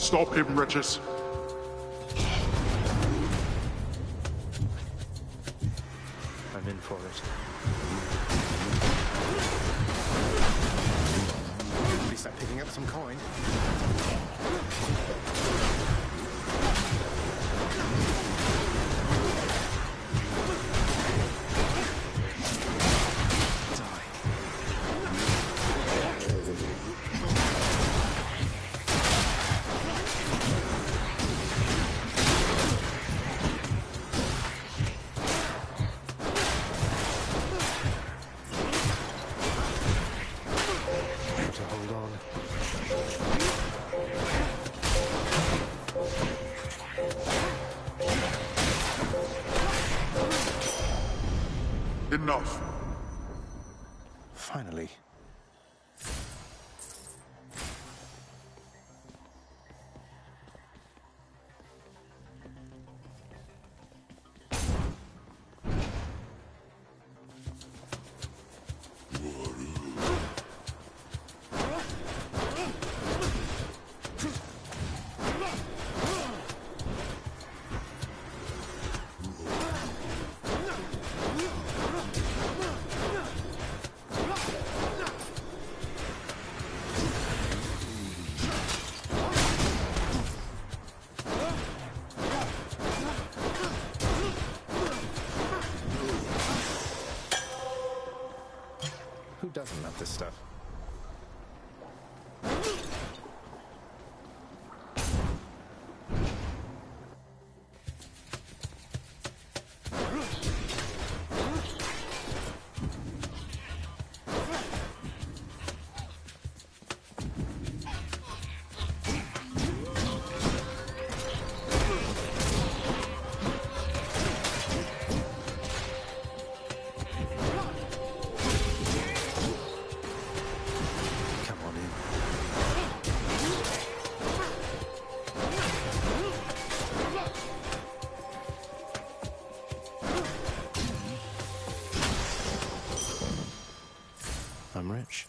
Stop him, Regis. I'm in for it. At least I'm picking up some coin. Enough. Finally. Who doesn't love this stuff? I'm rich.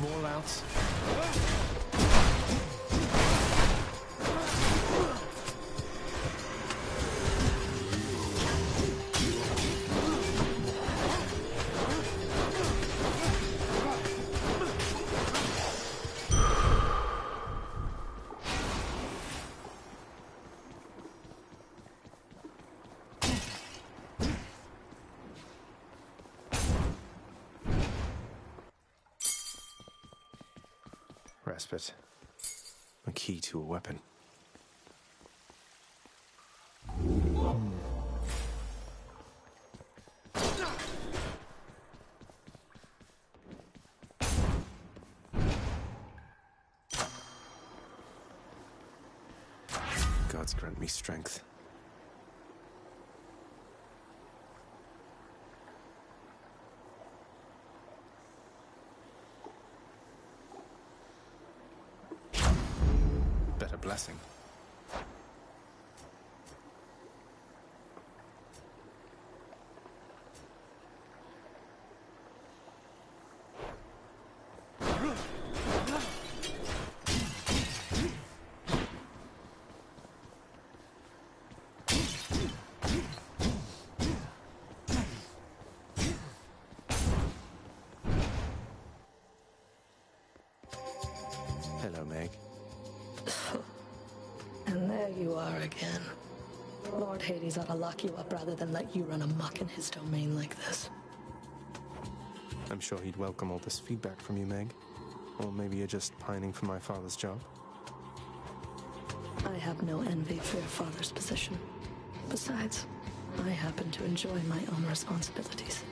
More louts. Respite. A key to a weapon. Gods grant me strength. Better blessing. Hello, Meg. And there you are again. Lord Hades ought to lock you up rather than let you run amok in his domain like this. I'm sure he'd welcome all this feedback from you, Meg. Or maybe you're just pining for my father's job. I have no envy for your father's position. Besides, I happen to enjoy my own responsibilities.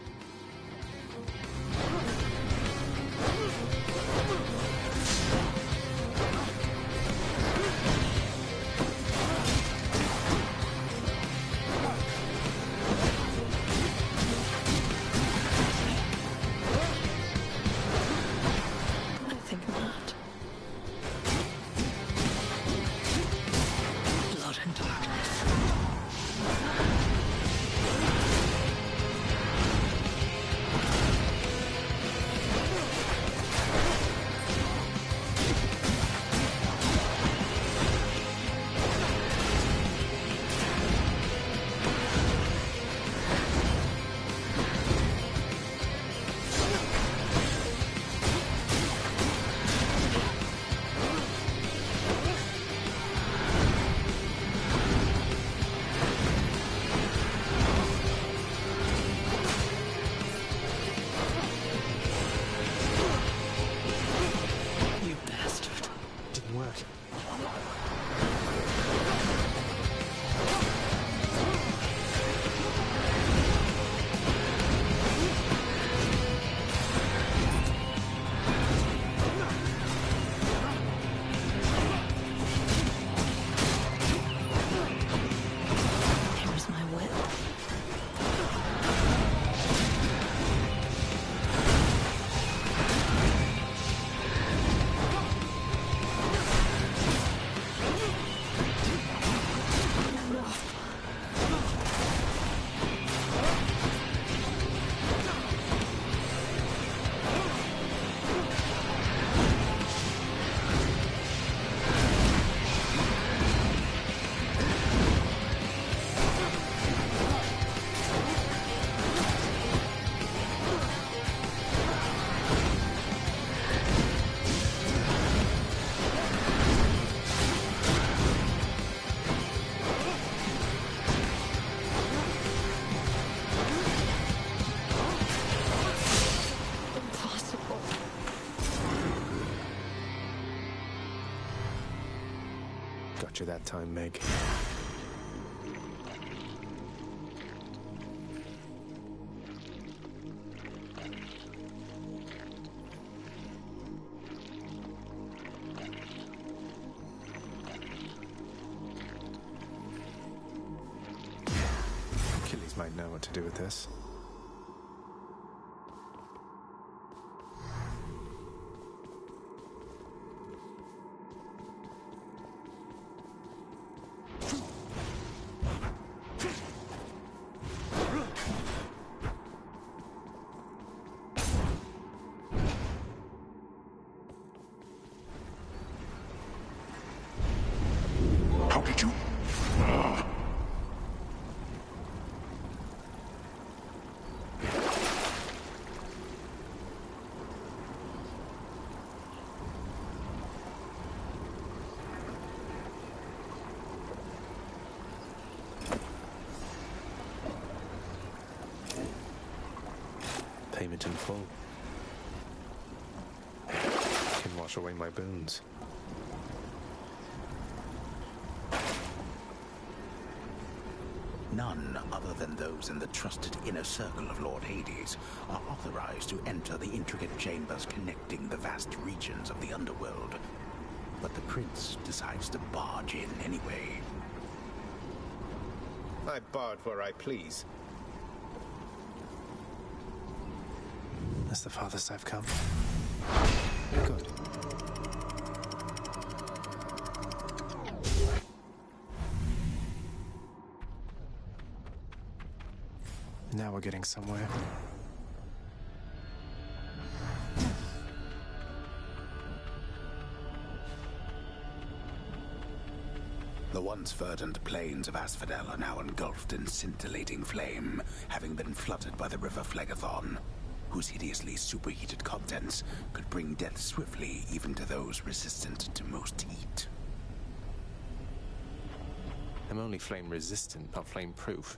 Got you that time, Meg. Achilles might know what to do with this. How did you? Payment in full. Can wash away my boons. None other than those in the trusted inner circle of Lord Hades are authorized to enter the intricate chambers connecting the vast regions of the underworld. But the prince decides to barge in anyway. I barge where I please. That's the farthest I've come. Good. Now we're getting somewhere. The once verdant plains of Asphodel are now engulfed in scintillating flame, having been flooded by the river Phlegethon, whose hideously superheated contents could bring death swiftly even to those resistant to most heat. I'm only flame resistant, not flame proof.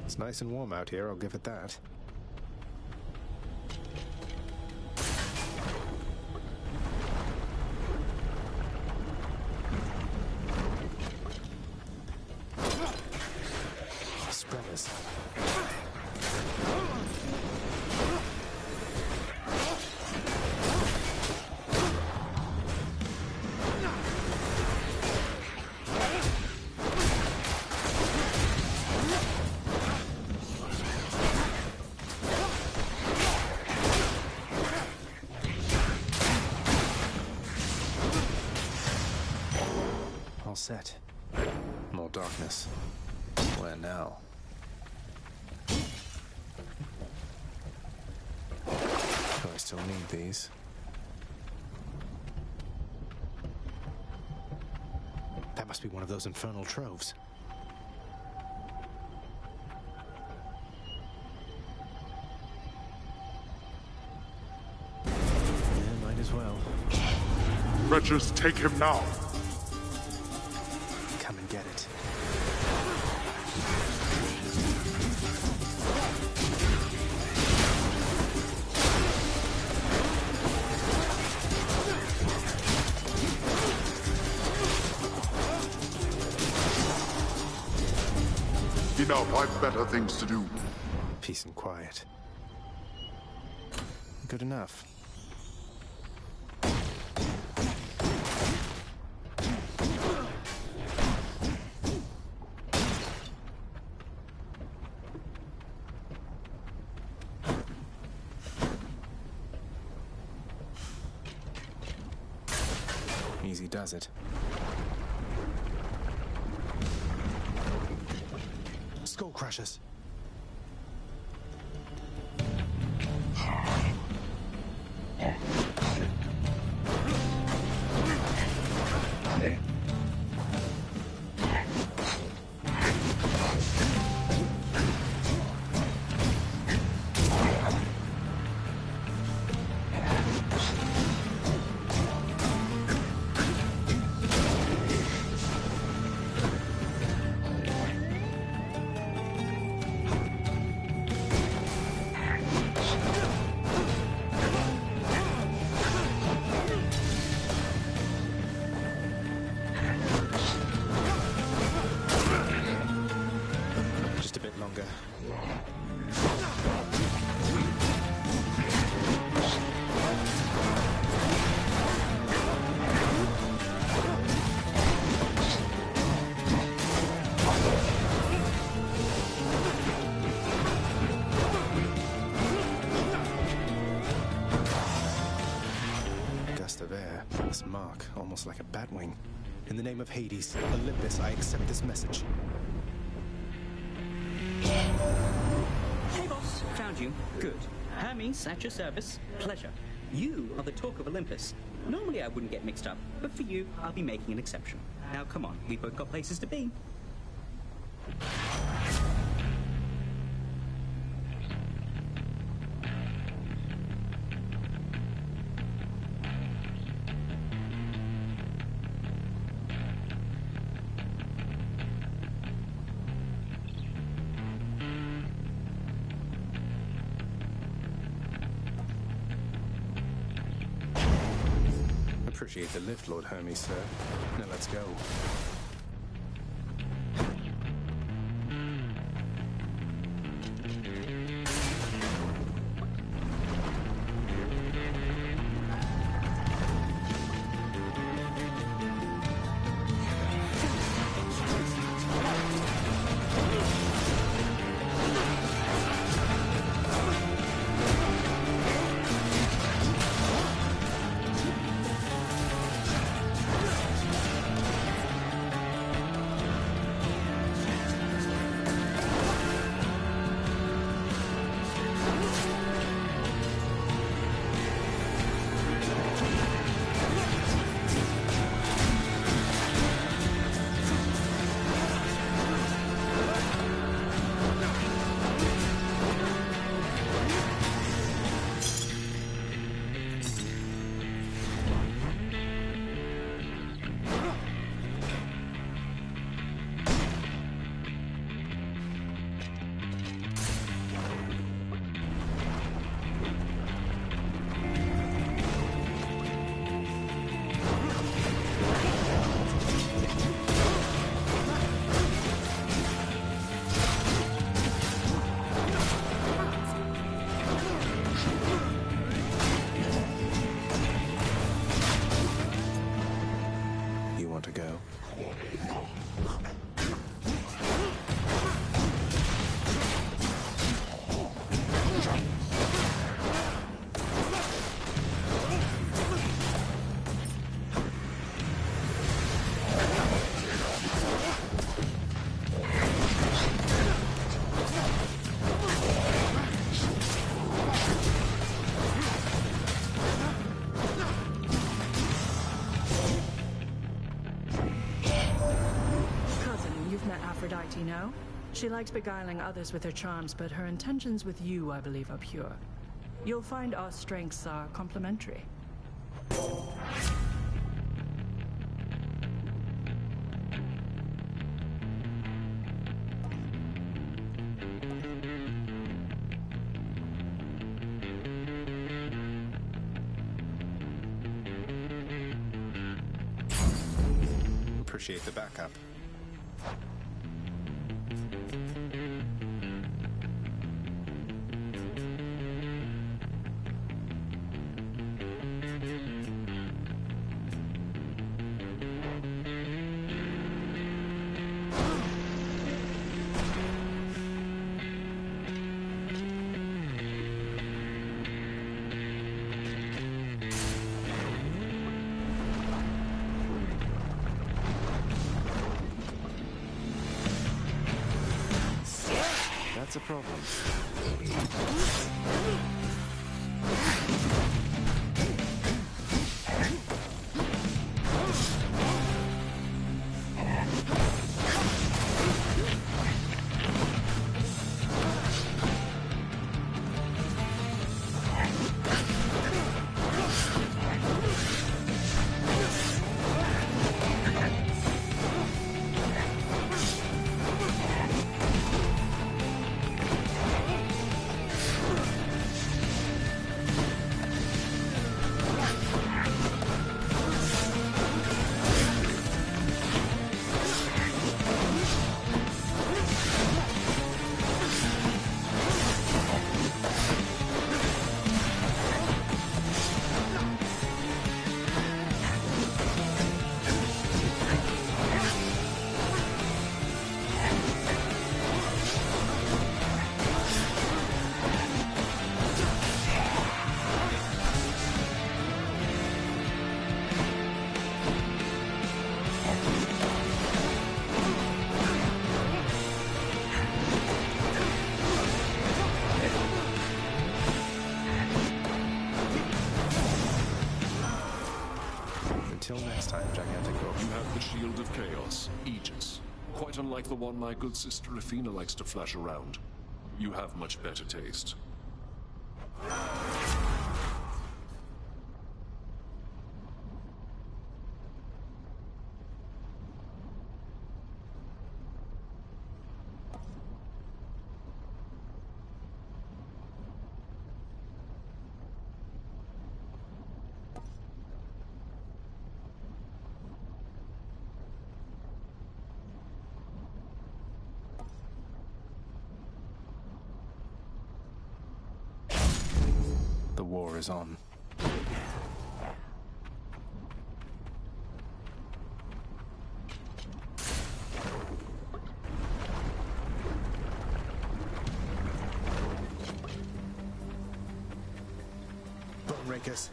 It's nice and warm out here, I'll give it that. Spreaders. All set. More darkness. Where now? Do I still need these? That must be one of those infernal troves. Yeah, might as well. Wretches, take him now. Come and get it. Enough, I've better things to do. Peace and quiet. Good enough. Easy does it. Skull crushers. longer. Gust of air, this mark, almost like a bat wing. In the name of Hades, Olympus, I accept this message. Hey, boss. Found you. Good. Hermes, at your service. Pleasure. You are the talk of Olympus. Normally I wouldn't get mixed up, but for you, I'll be making an exception. Now, come on. We've both got places to be. Appreciate the lift, Lord Hermes, sir. Now let's go. Aphrodite, no? She likes beguiling others with her charms, but her intentions with you, I believe, are pure. You'll find our strengths are complementary. Appreciate the backup. That's a problem. time, Gigantico. You have the Shield of Chaos, Aegis. Quite unlike the one my good sister Athena likes to flash around. You have much better taste. The war is on. Bone Rakers.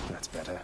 That's better.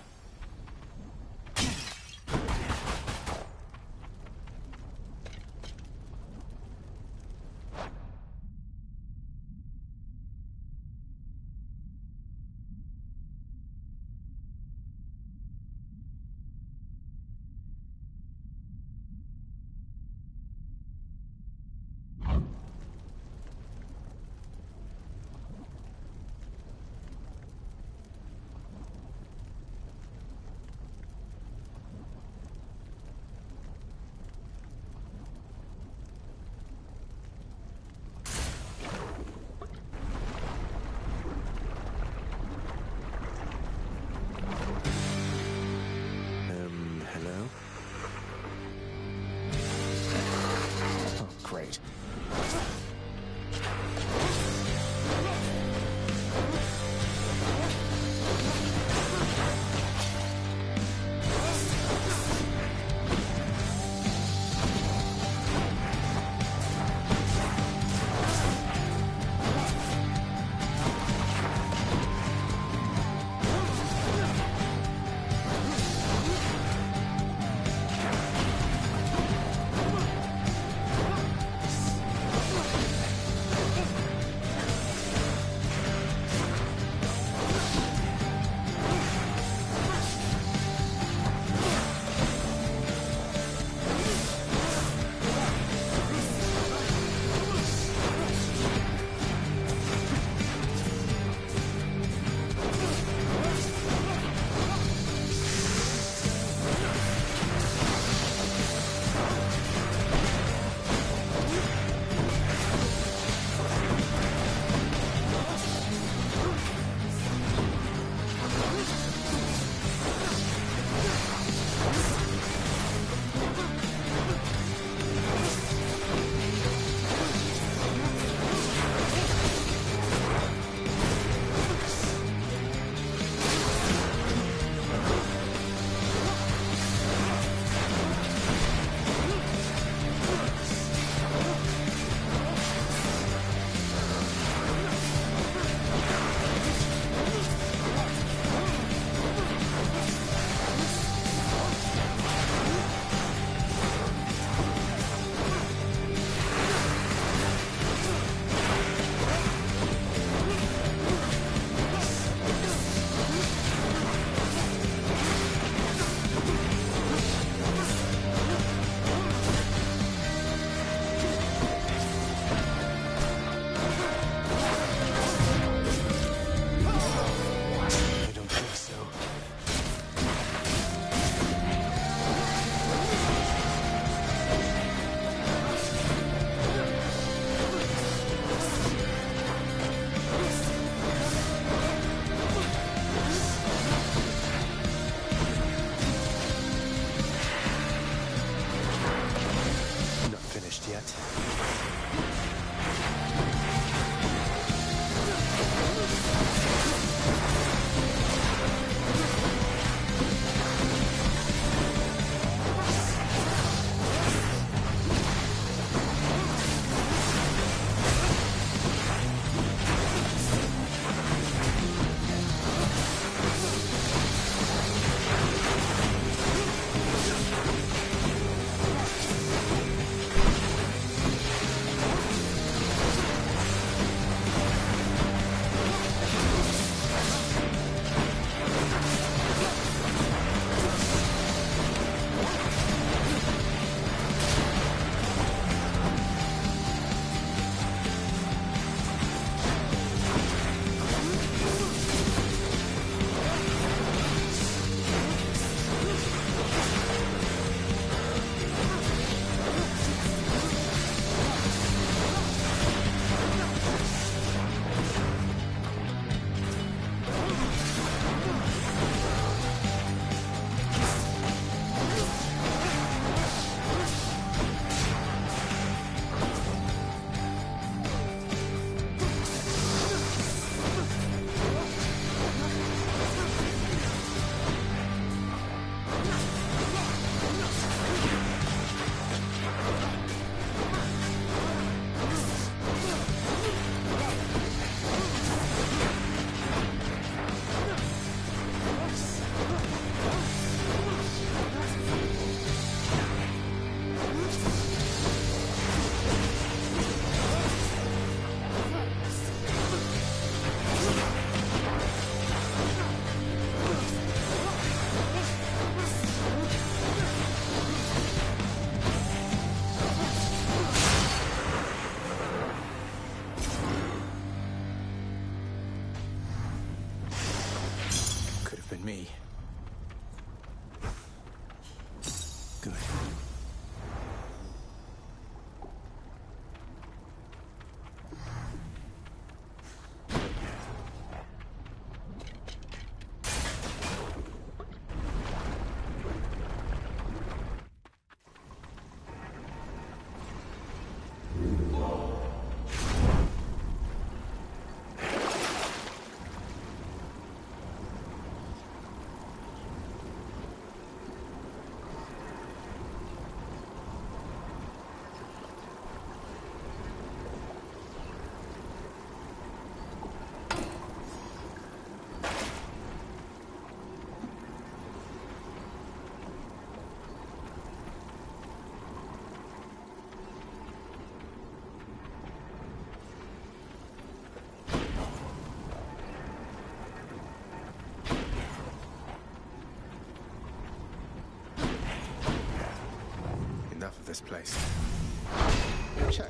on me. Good. Enough of this place. Check.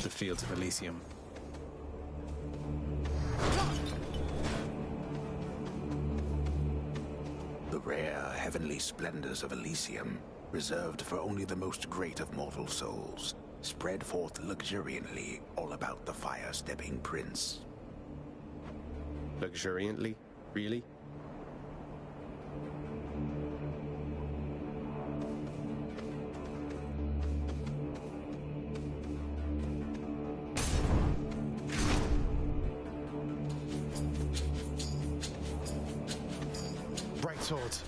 The fields of Elysium. The rare heavenly splendors of Elysium, reserved for only the most great of mortal souls, spread forth luxuriantly all about the fire-stepping prince. Luxuriantly? Really? Bright swords.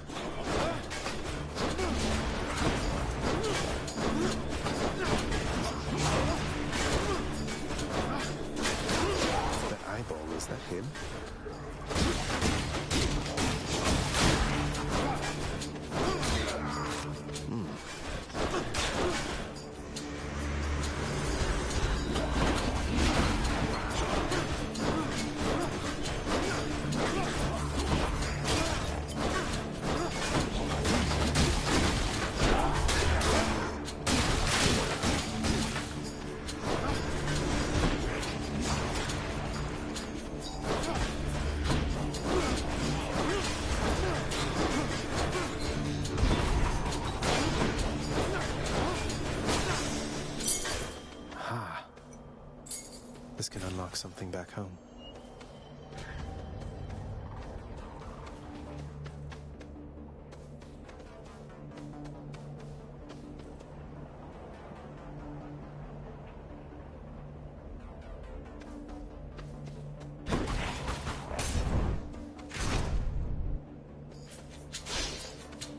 That eyeball, is that him? This can unlock something back home.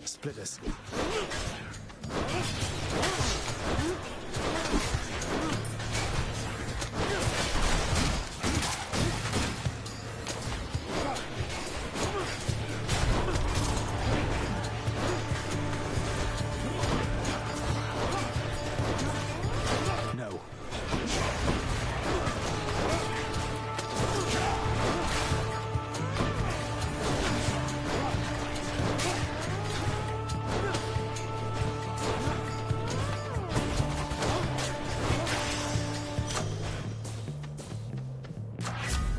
Splitters. No.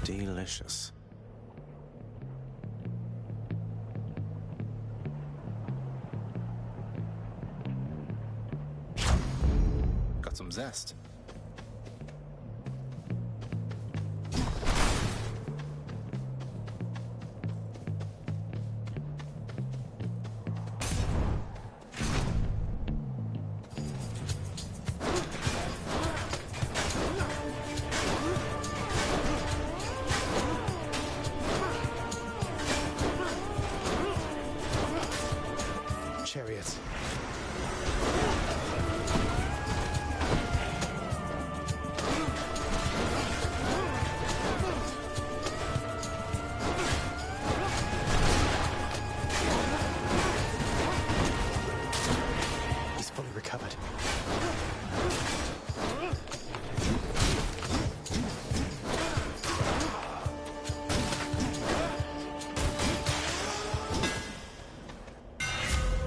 Delicious. Got some zest. Chariots. He's fully recovered.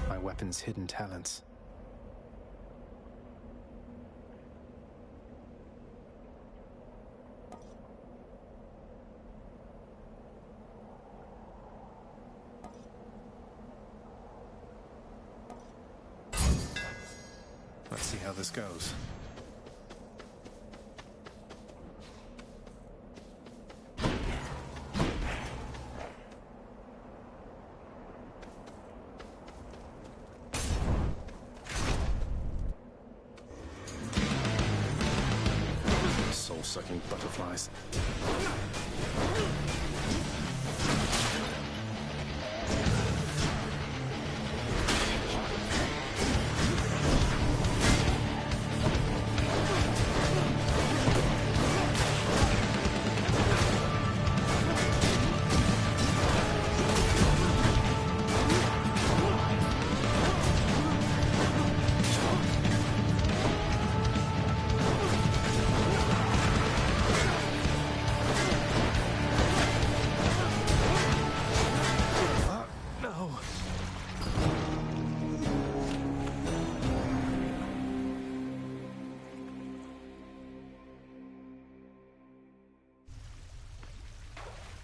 My weapon's hidden talents. Let's see how this goes. Soul-sucking butterflies.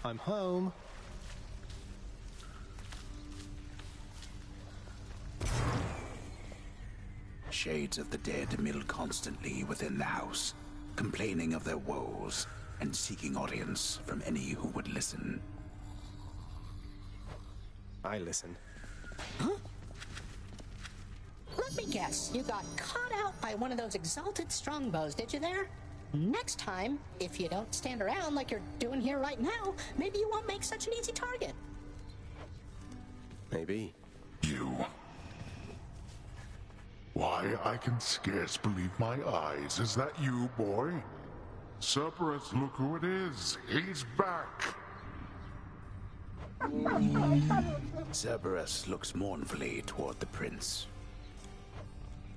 I'm home. Shades of the dead mill constantly within the house, complaining of their woes and seeking audience from any who would listen. I listen. Huh? Let me guess, you got caught out by one of those exalted strongbows, did you there? Next time, if you don't stand around like you're doing here right now, maybe you won't make such an easy target. Maybe. You. Why, I can scarce believe my eyes. Is that you, boy? Cerberus, look who it is. He's back. Cerberus looks mournfully toward the prince.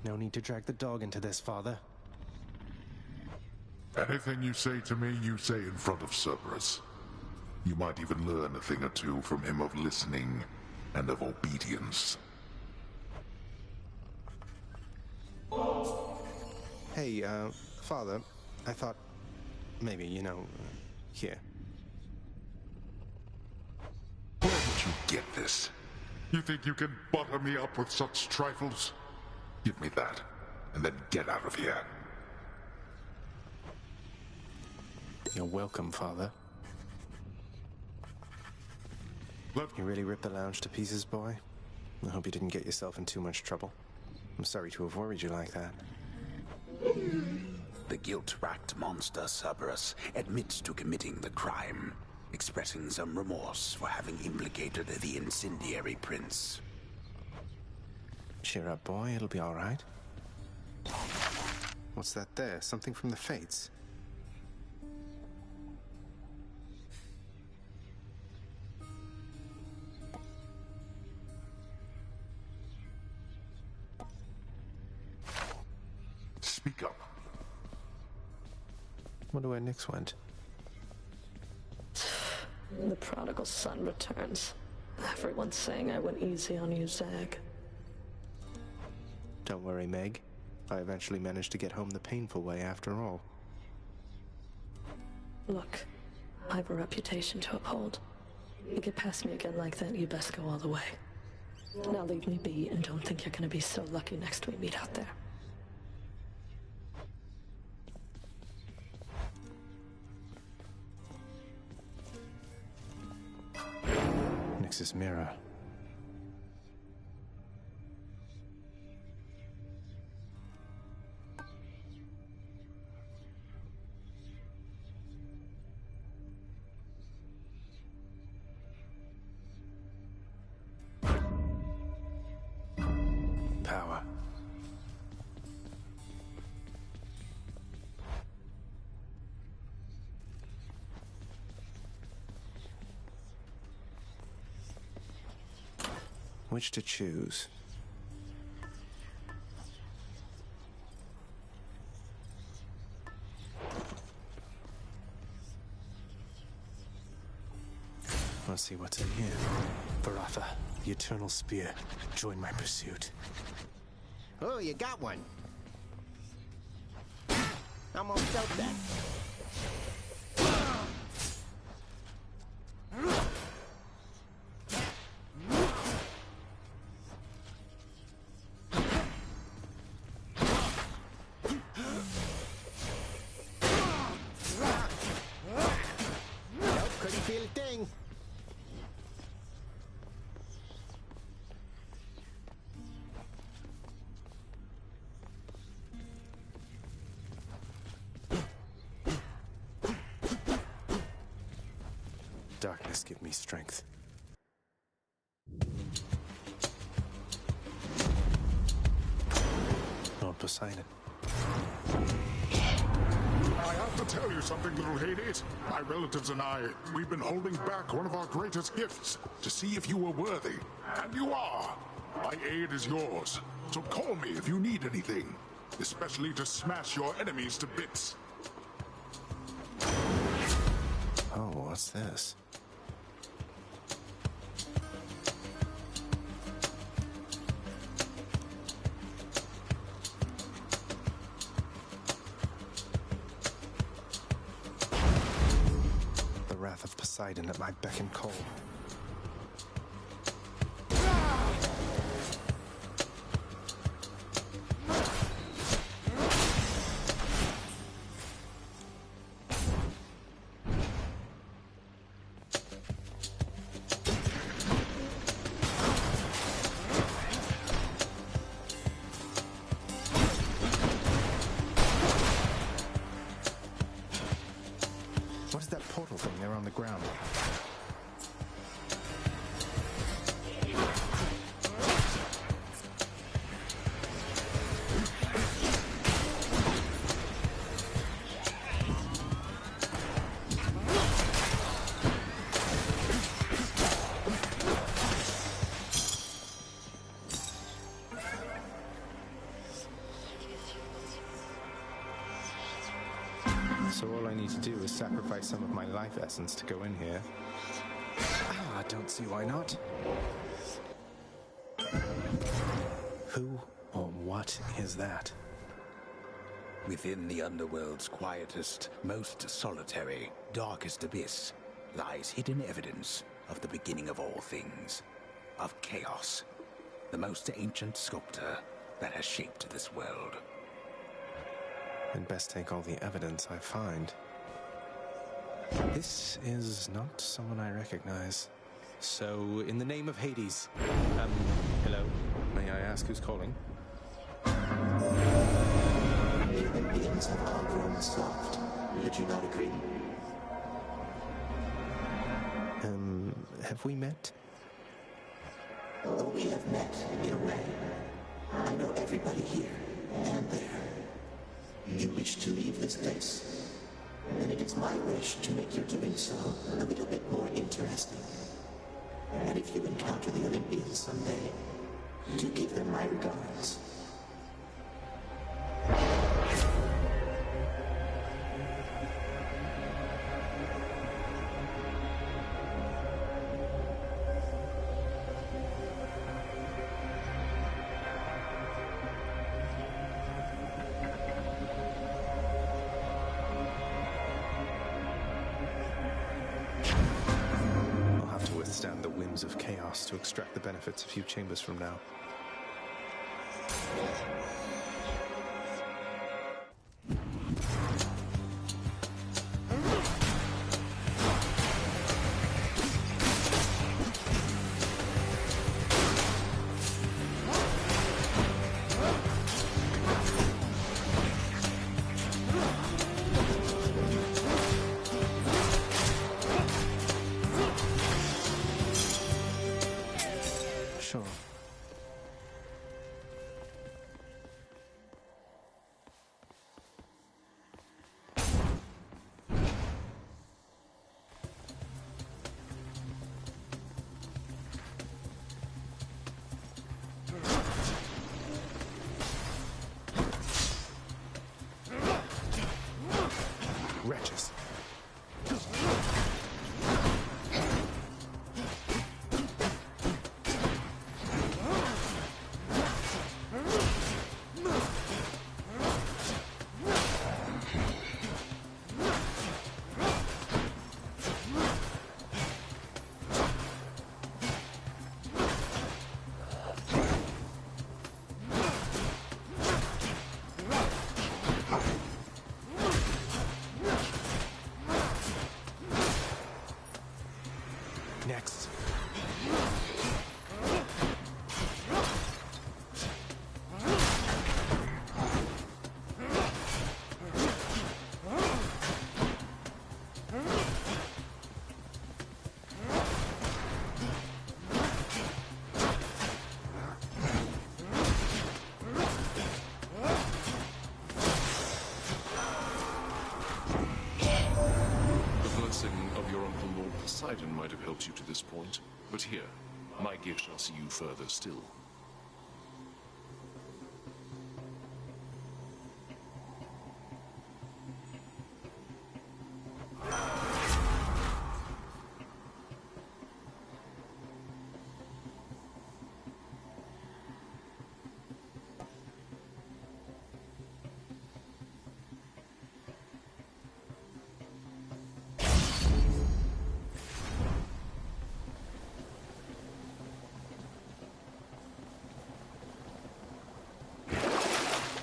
No need to drag the dog into this, Father. Anything you say to me, you say in front of Cerberus. You might even learn a thing or two from him of listening and of obedience. Hey, Father, I thought maybe, here. Where did you get this? You think you can butter me up with such trifles? Give me that, and then get out of here. You're welcome, Father. You really ripped the lounge to pieces, boy? I hope you didn't get yourself in too much trouble. I'm sorry to have worried you like that. The guilt-racked monster Cerberus admits to committing the crime, expressing some remorse for having implicated the incendiary prince. Cheer up, boy. It'll be all right. What's that there? Something from the Fates? Speak up. Wonder where Nyx went. The prodigal son returns. Everyone's saying I went easy on you, Zag. Don't worry, Meg. I eventually managed to get home the painful way after all. Look, I have a reputation to uphold. You get past me again like that, you best go all the way. Now leave me be and don't think you're gonna be so lucky next we meet out there. Nyx's mirror. Power. Which to choose? Let's see what's in here. Baratha, the Eternal Spear. Join my pursuit. Oh, you got one. Almost felt that. darkness give me strength. Lord Poseidon. I have to tell you something, little Hades. My relatives and I, we've been holding back one of our greatest gifts to see if you were worthy. And you are. My aid is yours. So call me if you need anything, especially to smash your enemies to bits. Oh, what's this? The wrath of Poseidon at my beck and call. What is that portal thing there on the ground? So all I need to do is sacrifice some of my life essence to go in here. I don't see why not. Who or what is that? Within the underworld's quietest, most solitary, darkest abyss lies hidden evidence of the beginning of all things, of chaos, the most ancient sculptor that has shaped this world. I'd best take all the evidence I find. This is not someone I recognize. So, in the name of Hades, hello? May I ask who's calling? Human beings have all grown soft. Would you not agree? Have we met? Oh, we have met, in a way. I know everybody here and there. You wish to leave this place, and it is my wish to make your doing so a little bit more interesting. And if you encounter the Olympians someday, do give them my regards. Withstand the whims of chaos to extract the benefits a few chambers from now. Sure. Poseidon might have helped you to this point, but here, my gift shall see you further still.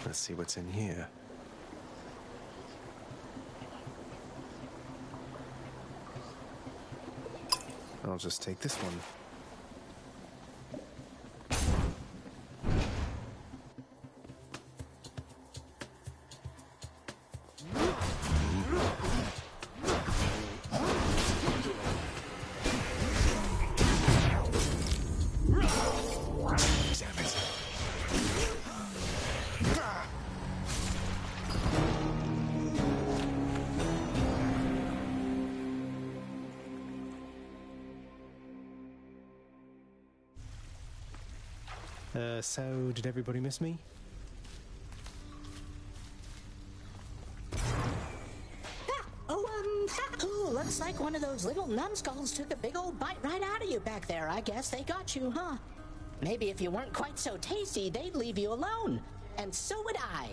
Let's see what's in here. I'll just take this one. So, did everybody miss me? Looks like one of those little numbskulls took a big old bite right out of you back there. I guess they got you, huh? Maybe if you weren't quite so tasty, they'd leave you alone. And so would I.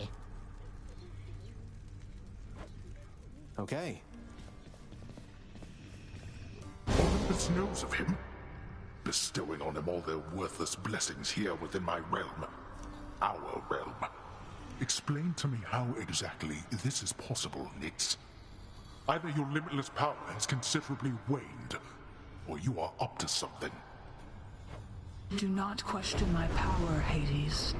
Okay. Olympus knows of him, bestowing on him all their worthless blessings here within my realm. Our realm. Explain to me how exactly this is possible, Nyx. Either your limitless power has considerably waned, or you are up to something. Do not question my power, Hades.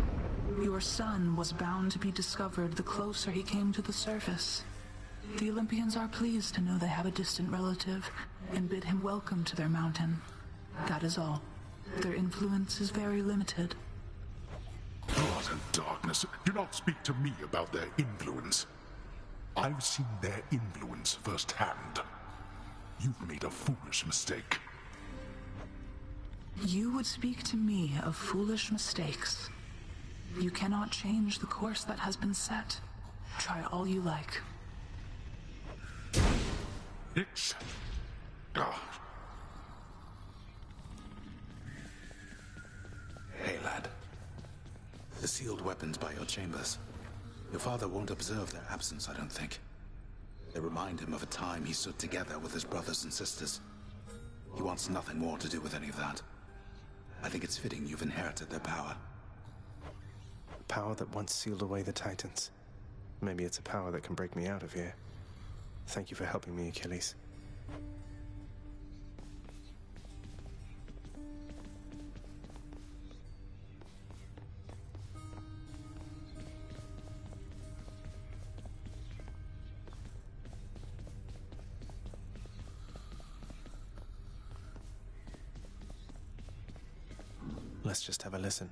Your son was bound to be discovered the closer he came to the surface. The Olympians are pleased to know they have a distant relative, and bid him welcome to their mountain. That is all. Their influence is very limited. Utter darkness. Do not speak to me about their influence. I've seen their influence firsthand. You've made a foolish mistake. You would speak to me of foolish mistakes. You cannot change the course that has been set. Try all you like. Nyx. Hey, lad. The sealed weapons by your chambers. Your father won't observe their absence, I don't think. They remind him of a time he stood together with his brothers and sisters. He wants nothing more to do with any of that. I think it's fitting you've inherited their power. A power that once sealed away the Titans. Maybe it's a power that can break me out of here. Thank you for helping me, Achilles. Let's just have a listen.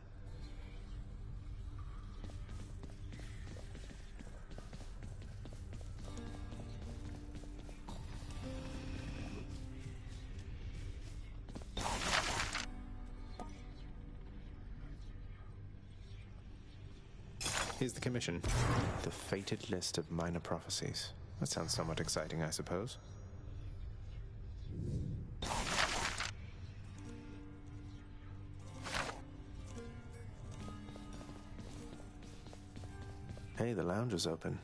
Here's the commission. The fated list of minor prophecies. That sounds somewhat exciting, I suppose. Hey, the lounge is open.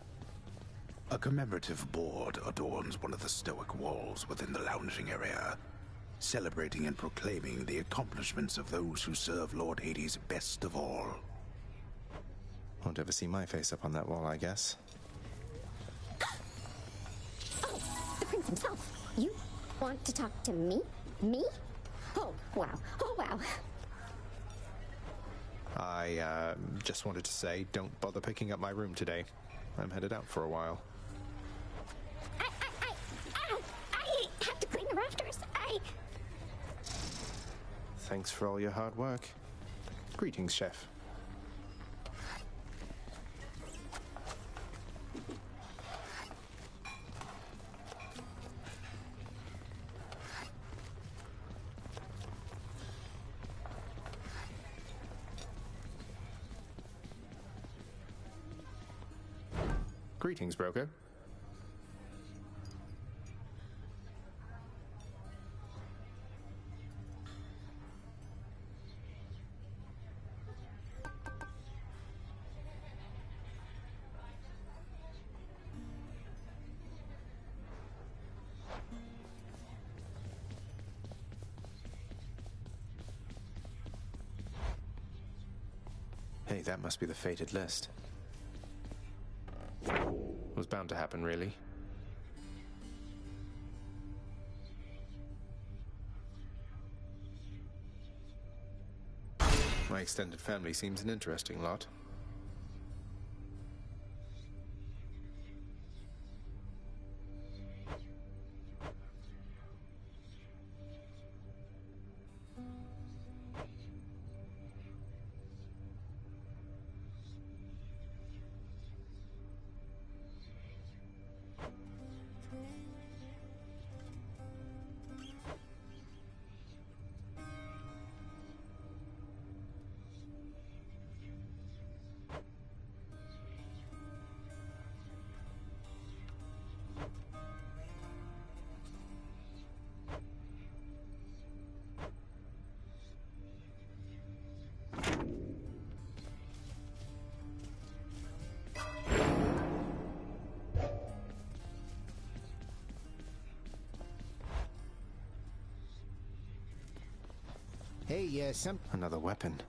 A commemorative board adorns one of the stoic walls within the lounging area, celebrating and proclaiming the accomplishments of those who serve Lord Hades best of all. Won't ever see my face up on that wall, I guess. Oh, the prince himself. You want to talk to me? Me? Oh, wow. Oh, wow. I just wanted to say, don't bother picking up my room today. I'm headed out for a while. I have to clean the rafters. Thanks for all your hard work. Greetings, Chef. Greetings, broker. Hey, that must be the fated list. Was bound to happen, really. My extended family seems an interesting lot. Hey, Another weapon.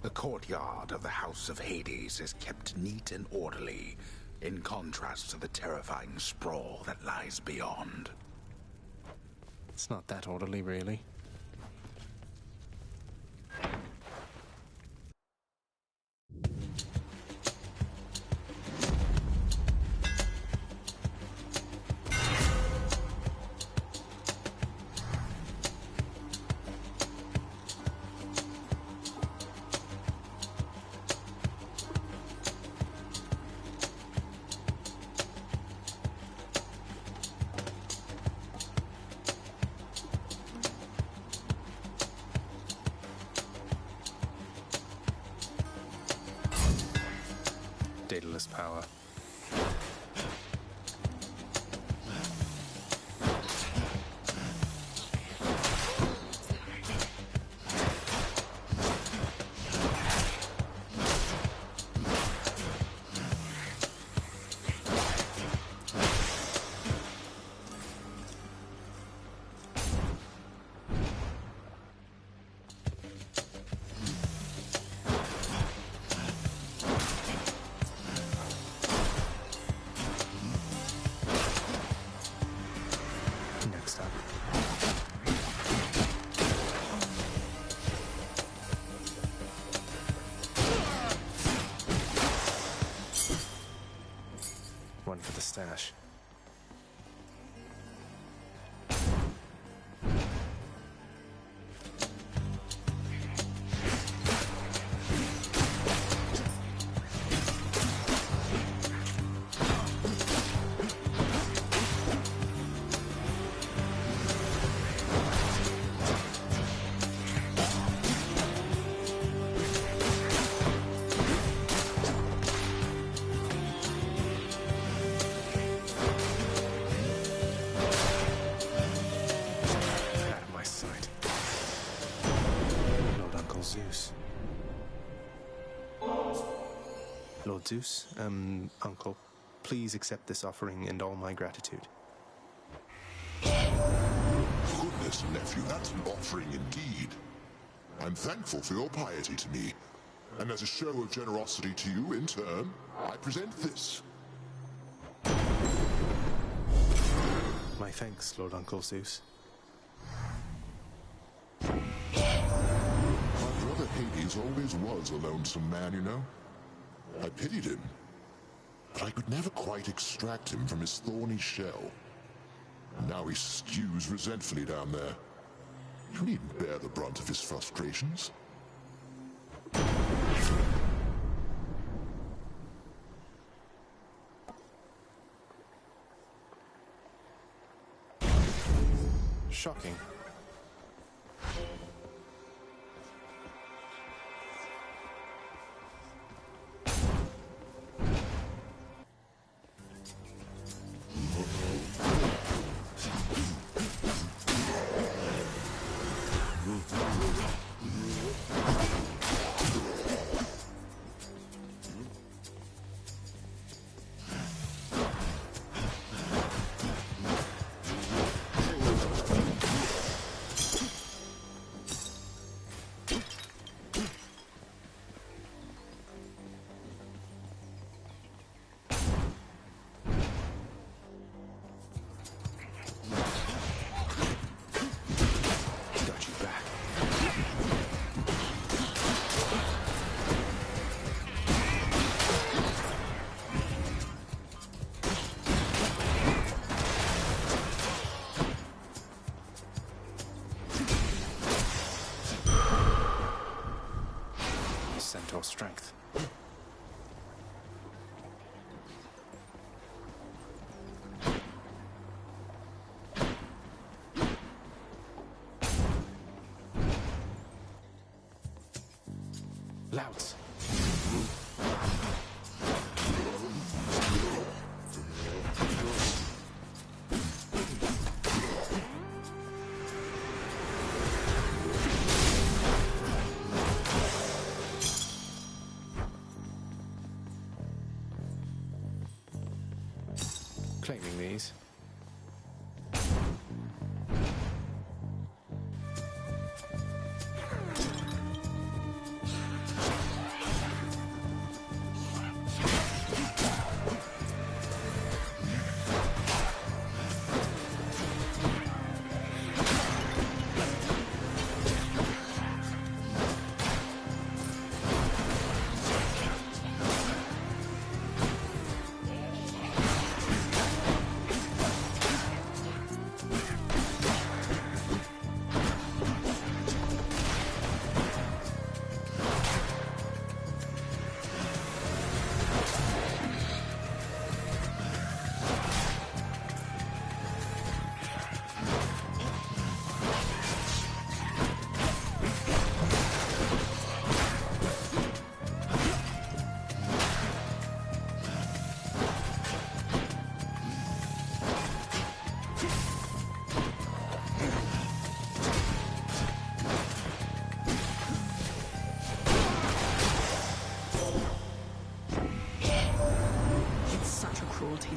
The courtyard of the House of Hades is kept neat and orderly, in contrast to the terrifying sprawl that lies beyond. It's not that orderly, really. Daedalus power. Next up. One for the stash. Zeus. Lord Zeus, Uncle, please accept this offering and all my gratitude. Goodness, nephew, that's an offering indeed. I'm thankful for your piety to me. And as a show of generosity to you in turn, I present this. My thanks, Lord Uncle Zeus. My brother Hades always was a lonesome man, you know. I pitied him, but I could never quite extract him from his thorny shell. Now he stews resentfully down there. You needn't bear the brunt of his frustrations. Shocking. Centaur strength. Louds. Claiming these.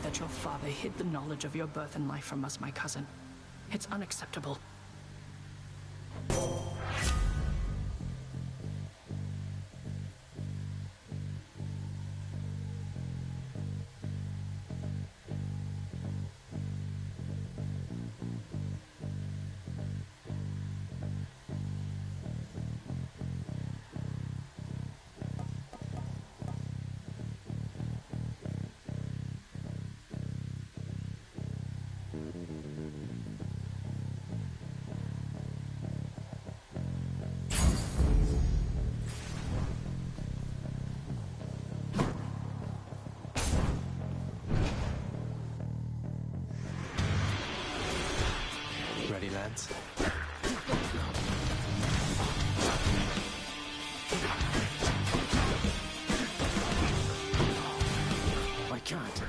That your father hid the knowledge of your birth and life from us, my cousin. It's unacceptable. Ready, Lance? I can't.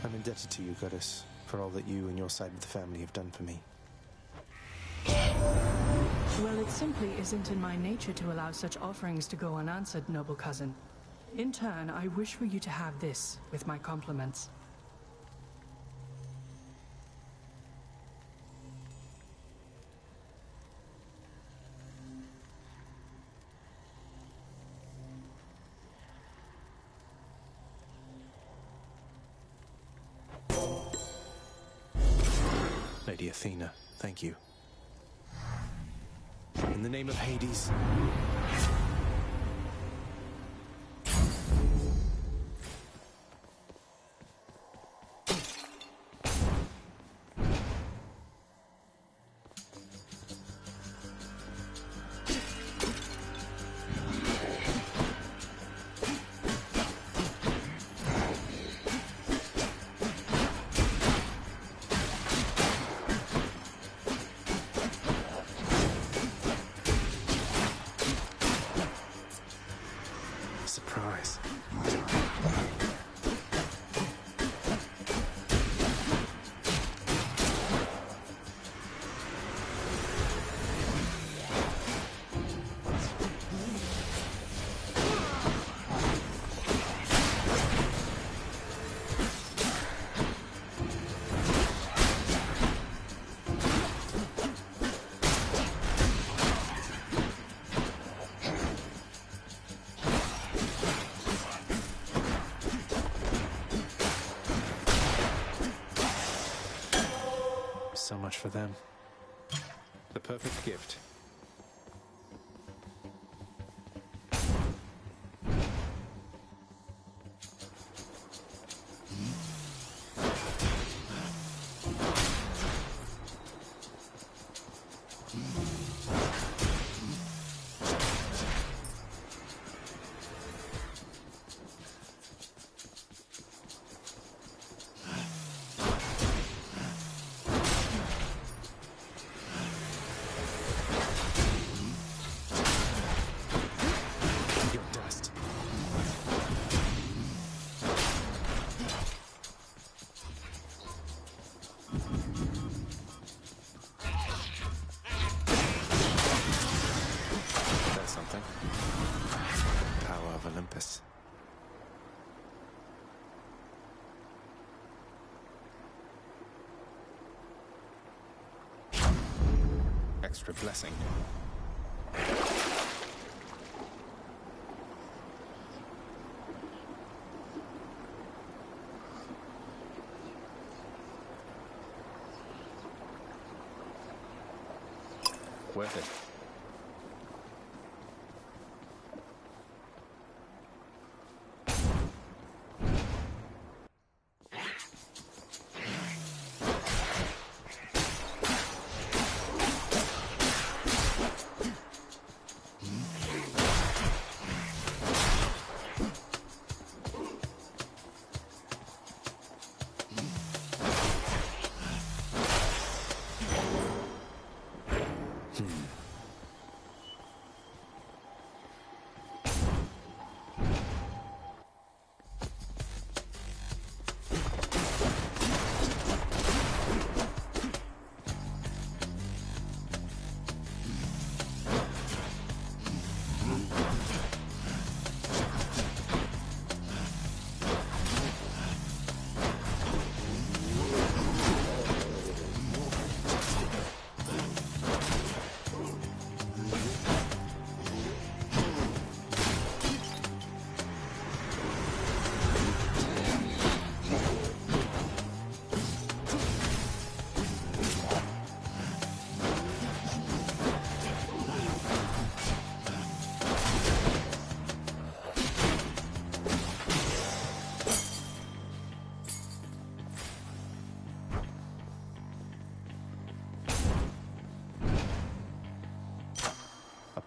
I'm indebted to you, Goddess, for all that you and your side of the family have done for me. Well, it simply isn't in my nature to allow such offerings to go unanswered, noble cousin. In turn, I wish for you to have this, with my compliments. Lady Athena, thank you. In in the name of Hades. Surprise. So much for them. The perfect gift. Olympus. Extra blessing. Worth it.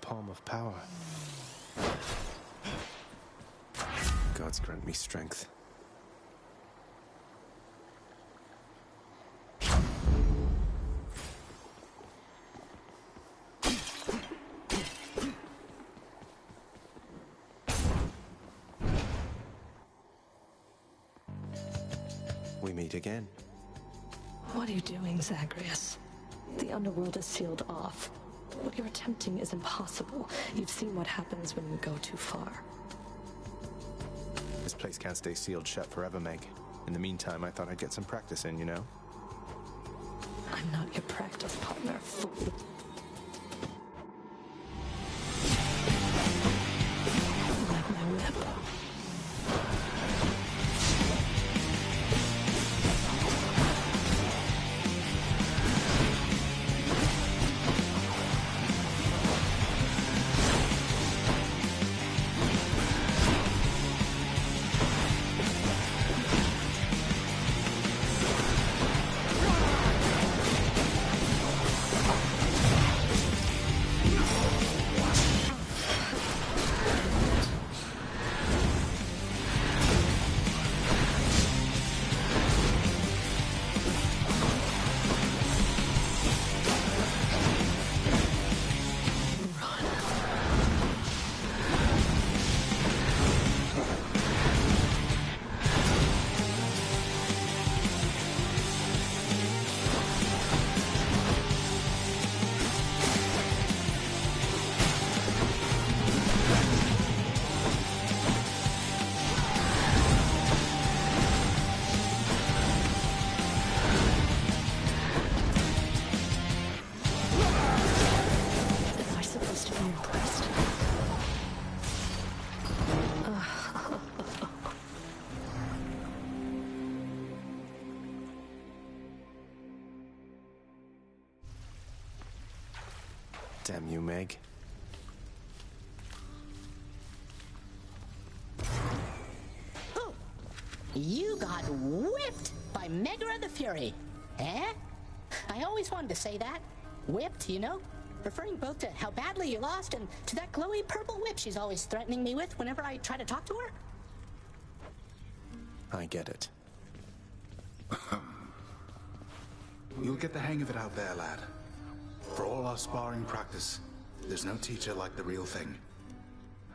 Palm of power. Gods grant me strength. We meet again. What are you doing, Zagreus? The underworld is sealed off. What you're attempting is impossible. You've seen what happens when you go too far. This place can't stay sealed shut forever, Meg. In the meantime, I thought I'd get some practice in, you know? I'm not your practice partner, fool. Like my whip. Damn you, Meg. Oh, you got whipped by Megara the Fury, eh? I always wanted to say that. Whipped, you know? Referring both to how badly you lost and to that glowy purple whip she's always threatening me with whenever I try to talk to her. I get it. You'll get the hang of it out there, lad. For all our sparring practice, there's no teacher like the real thing.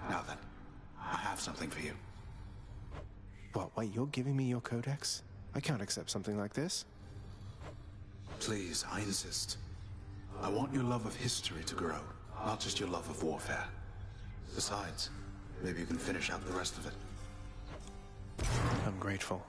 Now then, I have something for you. What, wait, you're giving me your codex? I can't accept something like this. Please, I insist. I want your love of history to grow, not just your love of warfare. Besides, maybe you can finish out the rest of it. I'm grateful.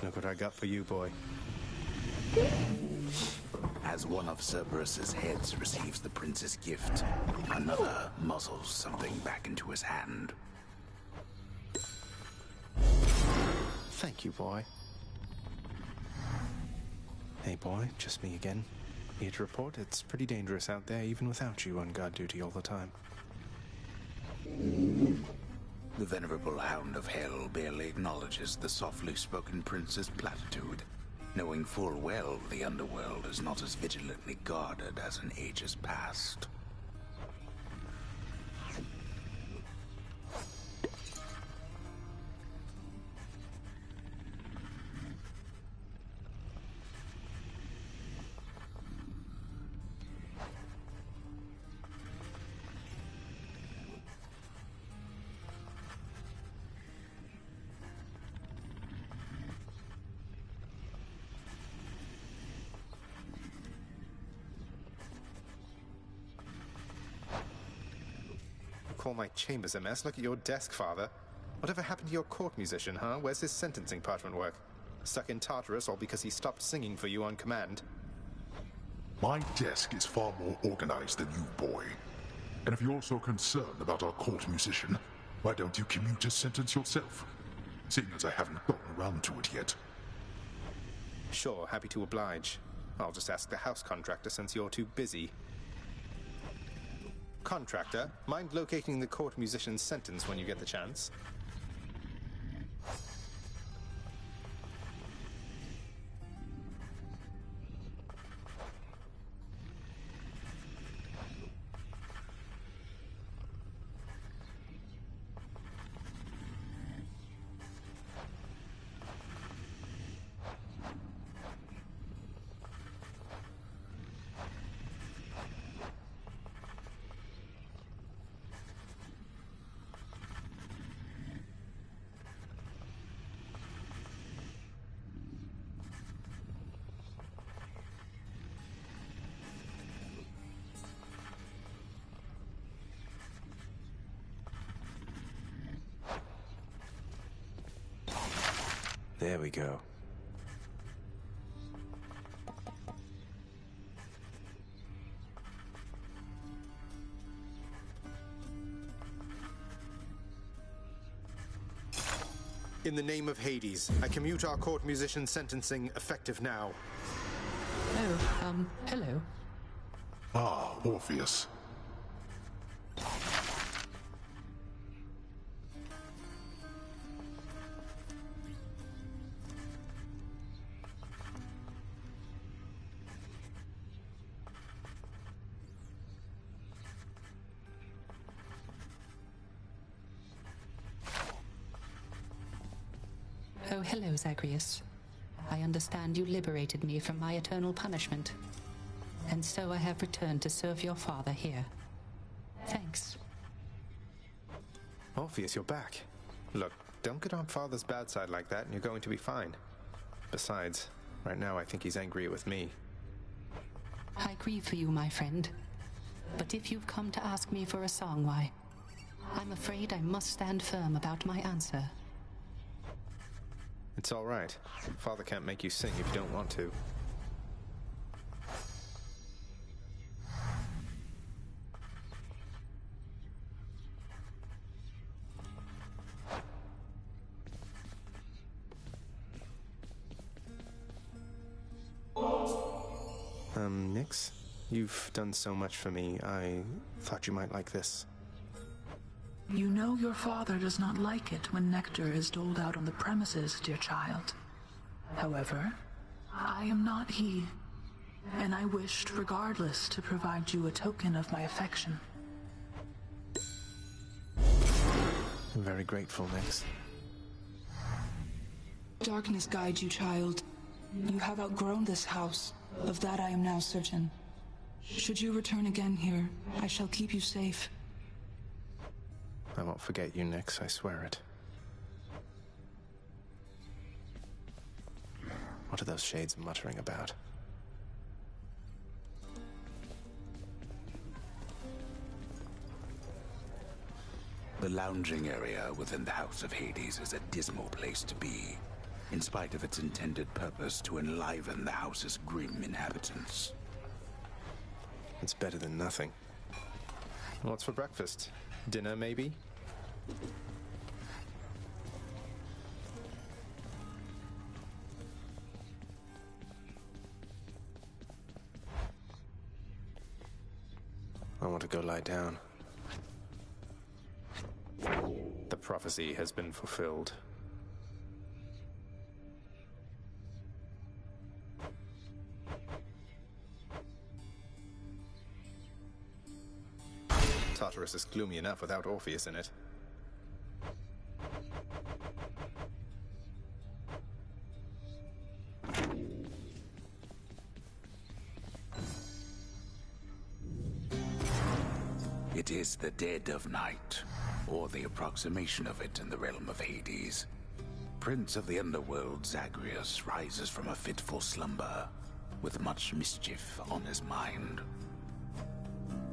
Look what I got for you, boy. As one of Cerberus's heads receives the prince's gift, another muzzles something back into his hand. Thank you, boy. Hey, boy, just me again. Here to report, it's pretty dangerous out there, even without you on guard duty all the time. The venerable Hound of Hell barely acknowledges the softly spoken prince's platitude, knowing full well the underworld is not as vigilantly guarded as in ages past. Call my chambers a mess? Look at your desk, Father. Whatever happened to your court musician, huh? Where's his sentencing parchment work? Stuck in Tartarus all because he stopped singing for you on command? My desk is far more organized than you, boy. And if you're so concerned about our court musician, why don't you commute his sentence yourself? Seeing as I haven't gotten around to it yet. Sure, happy to oblige. I'll just ask the house contractor since you're too busy. Contractor, mind locating the court musician's sentence when you get the chance? There we go. In the name of Hades, I commute our court musician sentencing effective now. Oh, hello. Ah, Orpheus. Oh, hello, Zagreus. I understand you liberated me from my eternal punishment. And so I have returned to serve your father here. Thanks. Orpheus, you're back. Look, don't get on Father's bad side like that and you're going to be fine. Besides, right now I think he's angry with me. I grieve for you, my friend. But if you've come to ask me for a song, why, I'm afraid I must stand firm about my answer. It's all right. Father can't make you sing if you don't want to. Nyx, you've done so much for me. I thought you might like this. You know your father does not like it when nectar is doled out on the premises, dear child. However, I am not he, and I wished, regardless, to provide you a token of my affection. I'm very grateful, Nyx. Darkness guide you, child. You have outgrown this house. Of that I am now certain. Should you return again here, I shall keep you safe. I won't forget you, Nyx, I swear it. What are those shades muttering about? The lounging area within the House of Hades is a dismal place to be. in spite of its intended purpose to enliven the house's grim inhabitants. It's better than nothing. What's for breakfast? Dinner, maybe? I want to go lie down. The prophecy has been fulfilled. Tartarus is gloomy enough without Orpheus in it. It is the dead of night, or the approximation of it in the realm of Hades. Prince of the underworld Zagreus rises from a fitful slumber, with much mischief on his mind.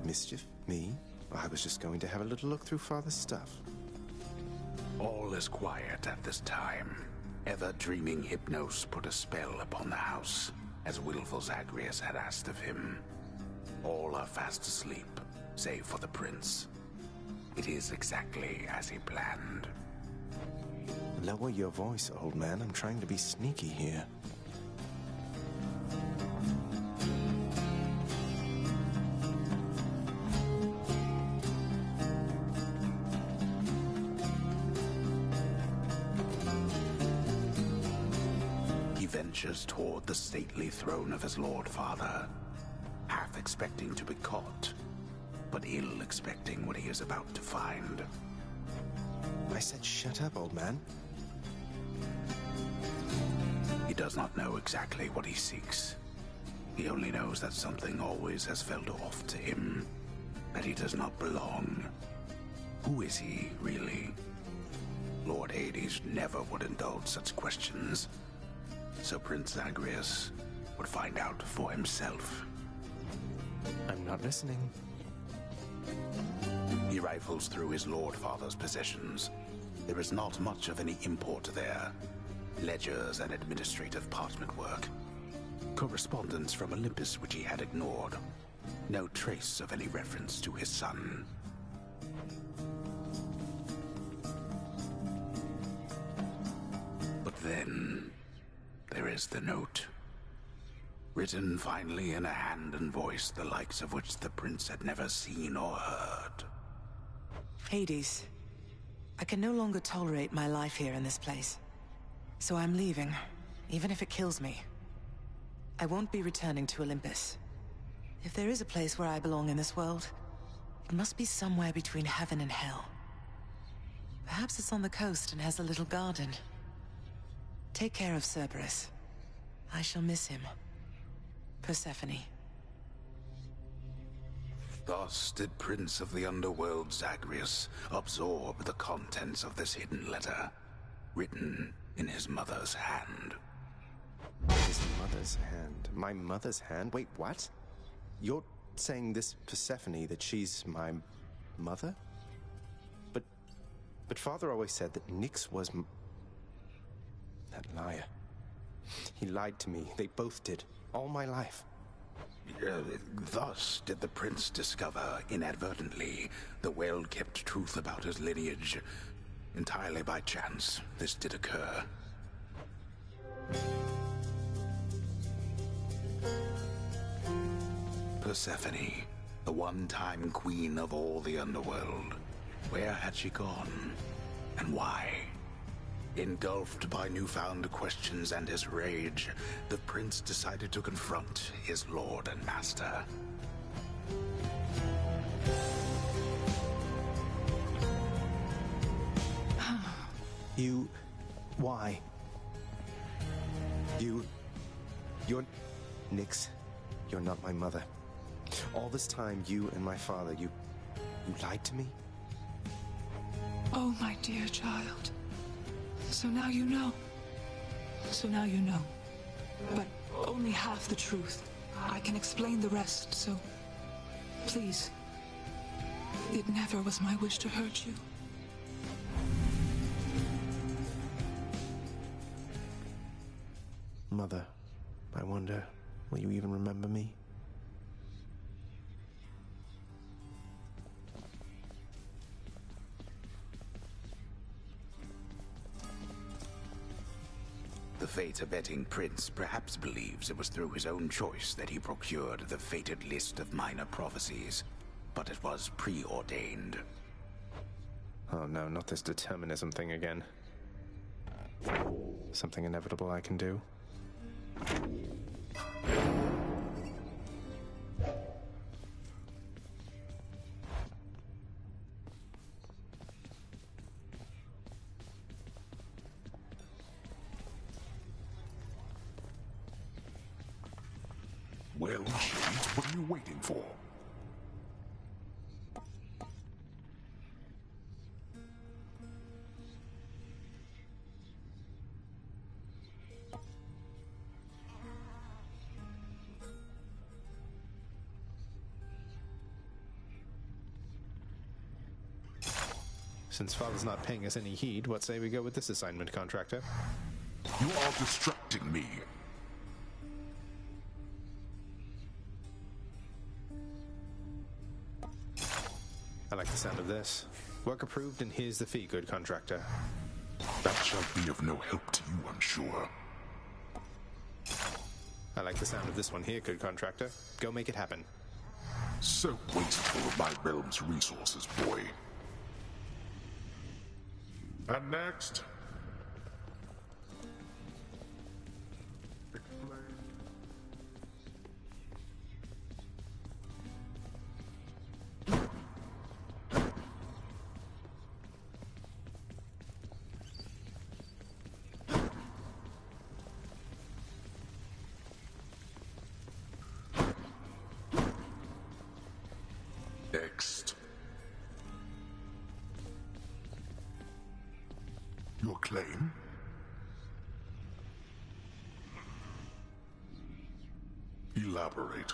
Mischief? Me? I was just going to have a little look through Father's stuff. All is quiet at this time. Ever-dreaming Hypnos put a spell upon the house, as willful Zagreus had asked of him. All are fast asleep, save for the prince. It is exactly as he planned. Lower your voice, old man. I'm trying to be sneaky here. He ventures toward the stately throne of his lord father, half expecting to be caught, but ill expecting what he is about to find. I said shut up, old man. He does not know exactly what he seeks. He only knows that something always has felt off to him, that he does not belong. Who is he, really? Lord Hades never would indulge such questions, so Prince Zagreus would find out for himself. I'm not listening. He rifles through his lord father's possessions. There is not much of any import there. Ledgers and administrative parchment work. Correspondence from Olympus which he had ignored. No trace of any reference to his son. But then, there is the note. Written finally in a hand and voice the likes of which the prince had never seen or heard. Hades, I can no longer tolerate my life here in this place. So I'm leaving, even if it kills me. I won't be returning to Olympus. If there is a place where I belong in this world, it must be somewhere between heaven and hell. Perhaps it's on the coast and has a little garden. Take care of Cerberus. I shall miss him. Persephone. Thus did Prince of the Underworld Zagreus absorb the contents of this hidden letter, written in his mother's hand. His mother's hand? My mother's hand? Wait, what? You're saying this Persephone, that she's my mother? But Father always said that Nyx was that liar. He lied to me. They both did. All my life. Thus did the prince discover, inadvertently, the well-kept truth about his lineage. Entirely by chance, this did occur. Persephone, the one-time queen of all the underworld. Where had she gone? And why? Engulfed by newfound questions and his rage, the prince decided to confront his lord and master. Why? You're... Nyx, you're not my mother. All this time, you and my father, you lied to me? Oh, my dear child. So now you know. So now you know. But only half the truth. I can explain the rest, so... Please. It never was my wish to hurt you. mother. I wonder, will you even remember me? The fate-abetting prince perhaps believes it was through his own choice that he procured the fated list of minor prophecies, but it was preordained. Oh no, not this determinism thing again. Something inevitable I can do? Well, Shades, what are you waiting for? Since Father's not paying us any heed, what say we go with this assignment, Contractor? You are distracting me. I like the sound of this. Work approved, and here's the fee, good Contractor. That shall be of no help to you, I'm sure. I like the sound of this one here, good Contractor. Go make it happen. So wasteful of my realm's resources, boy. And next... Next. Your claim? Elaborate.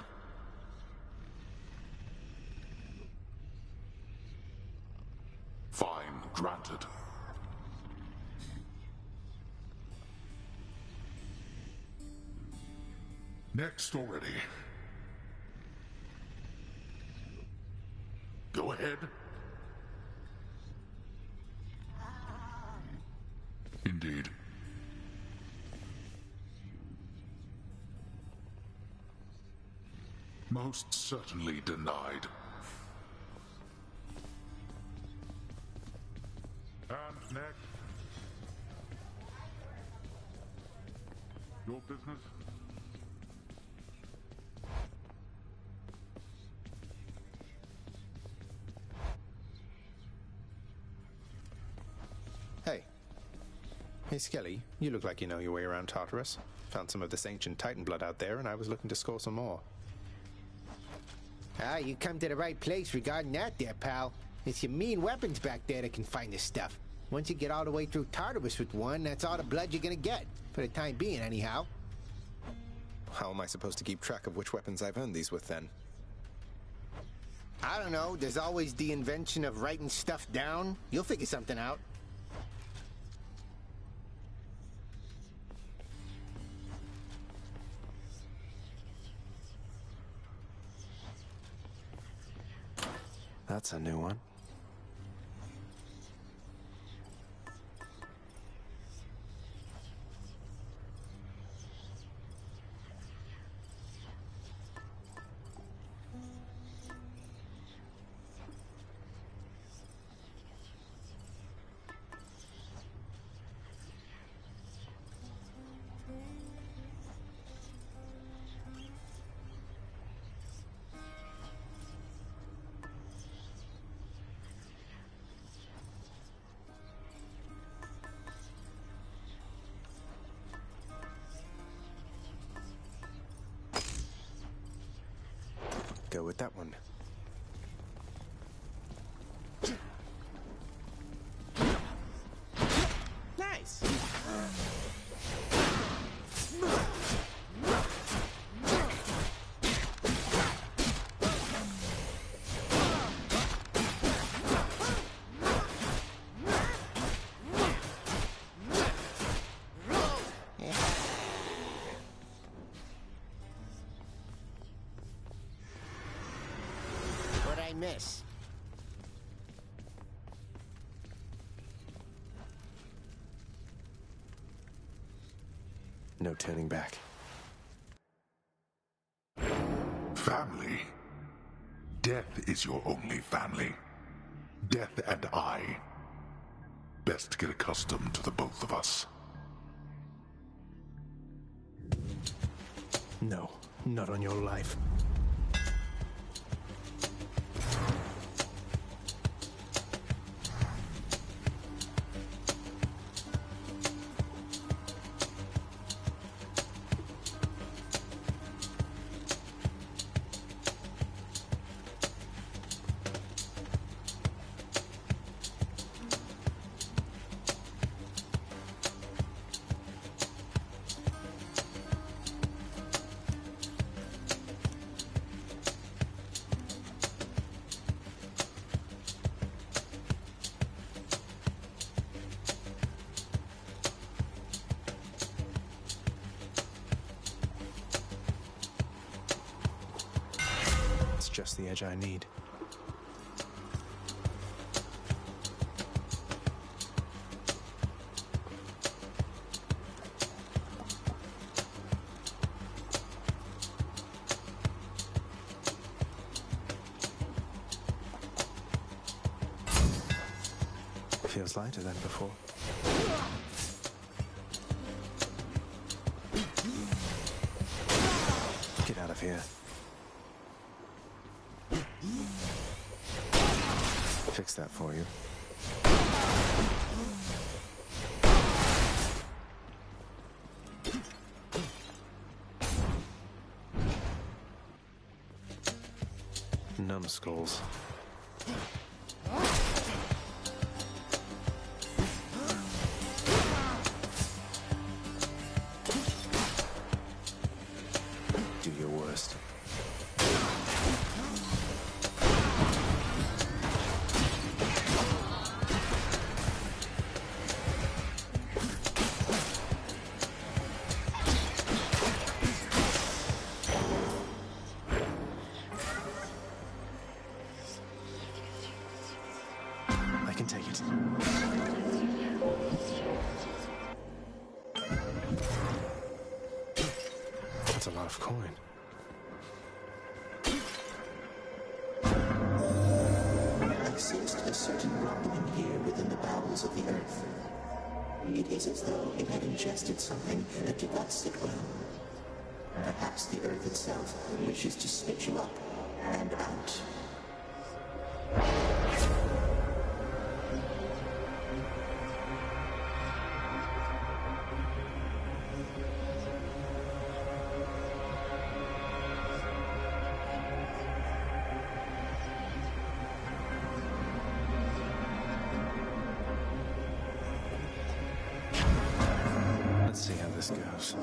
Fine, granted. Next already. Go ahead. Indeed. Most certainly denied. And next. Your business? Hey, Skelly, you look like you know your way around Tartarus. Found some of this ancient Titan blood out there, and I was looking to score some more. Ah, you come to the right place regarding that there, pal. It's your mean weapons back there that can find this stuff. Once you get all the way through Tartarus with one, that's all the blood you're gonna get. For the time being, anyhow. How am I supposed to keep track of which weapons I've earned these with, then? I don't know. There's always the invention of writing stuff down. You'll figure something out. That's a new one. Go with that one. Nice. miss? No turning back. Family. Death is your only family. Death and I. Best get accustomed to the both of us. No, not on your life. Just the edge I need. Feels lighter than before. Get out of here. Fix that for you. Numbskulls. Do your worst. Take it. That's a lot of coin. I sensed a certain rumbling here within the bowels of the earth. It is as though it had ingested something that did not sit well. Perhaps the earth itself wishes to spit you up and out. Let's see how this goes.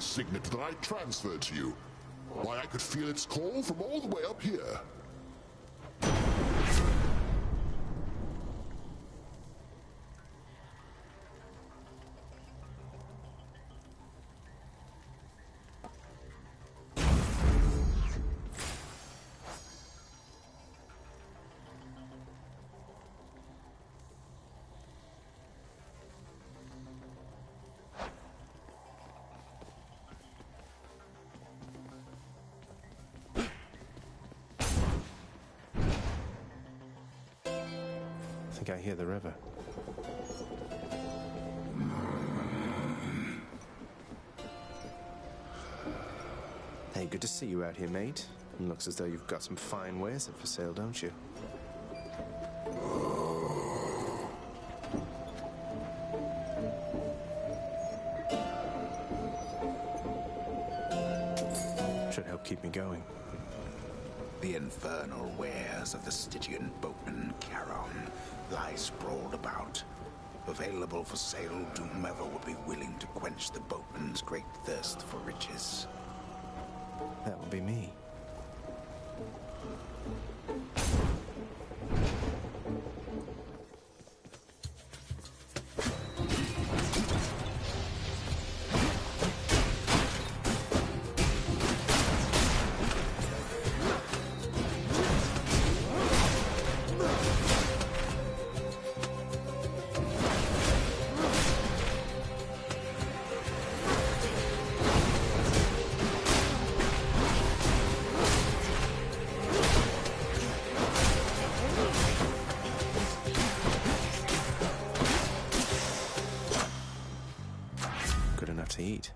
Signet that I transferred to you. Why, I could feel its call from all the way up here. I think I hear the river. Hey, good to see you out here, mate. It looks as though you've got some fine wares up for sale, don't you? Should help keep me going. The infernal wares of the Stygian boatman Charon lie sprawled about, available for sale to whomever would be willing to quench the boatman's great thirst for riches. That would be me. To eat.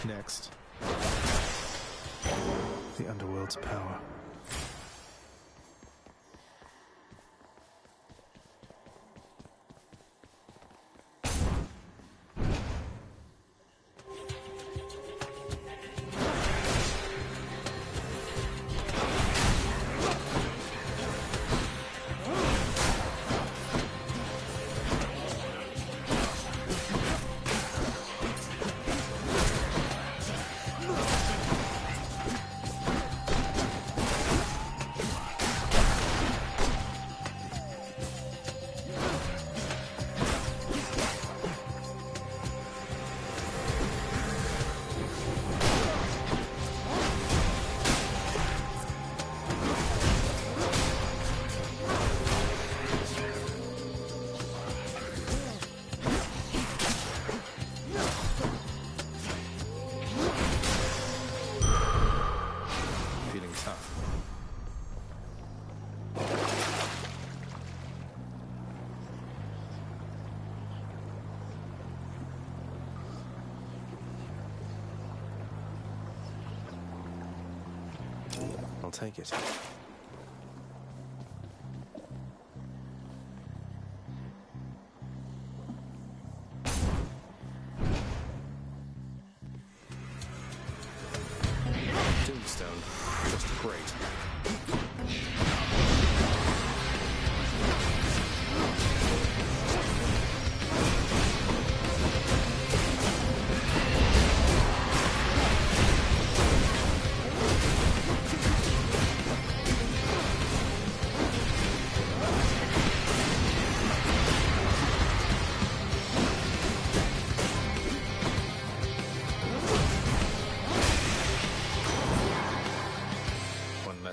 Next, the underworld's power. I'll take it. Tombstone. Just great.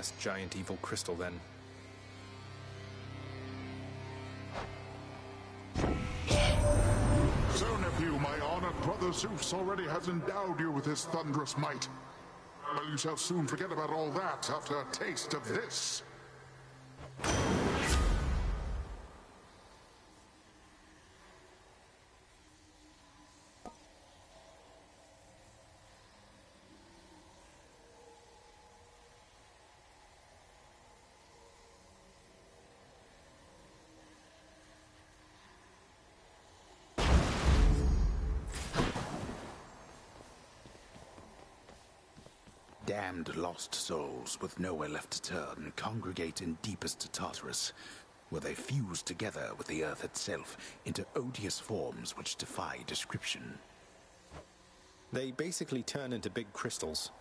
last giant evil crystal, then. So, nephew, my honored brother Zeus already has endowed you with his thunderous might. Well, you shall soon forget about all that after a taste of this. Damned lost souls with nowhere left to turn congregate in deepest Tartarus, where they fuse together with the earth itself into odious forms which defy description. They basically turn into big crystals.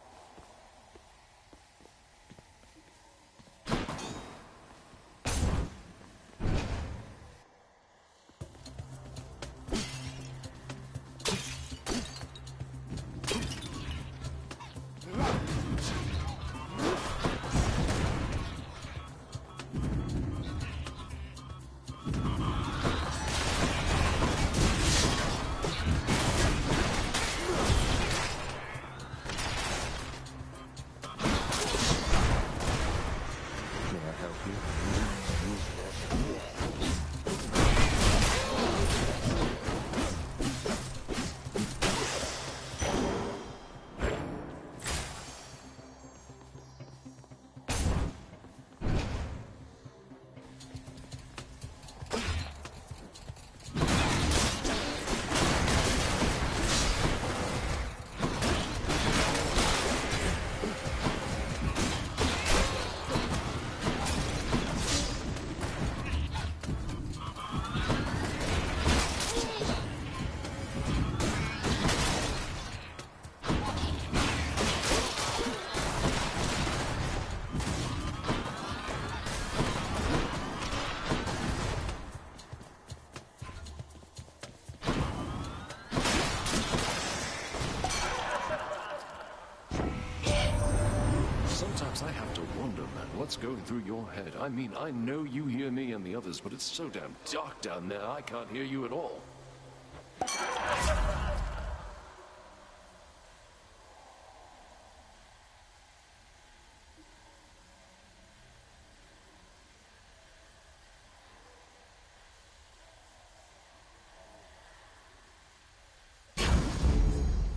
Sometimes I have to wonder, man, what's going through your head? I mean, I know you hear me and the others, but it's so damn dark down there, I can't hear you at all.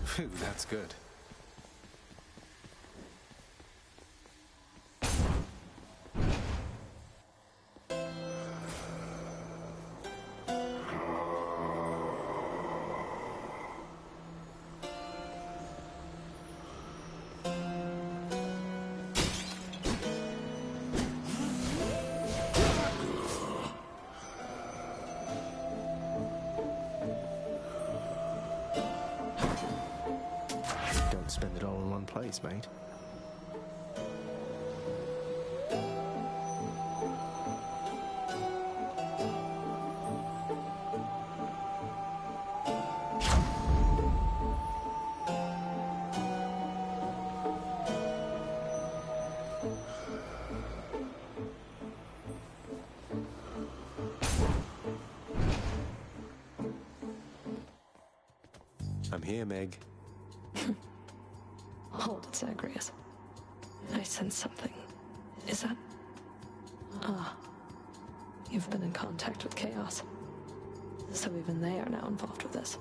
Phew, that's good. Spend it all in one place, mate. I'm here, Meg. Hold it, Zagreus. I sense something. Is that... Ah. You've been in contact with Chaos. So even they are now involved with this.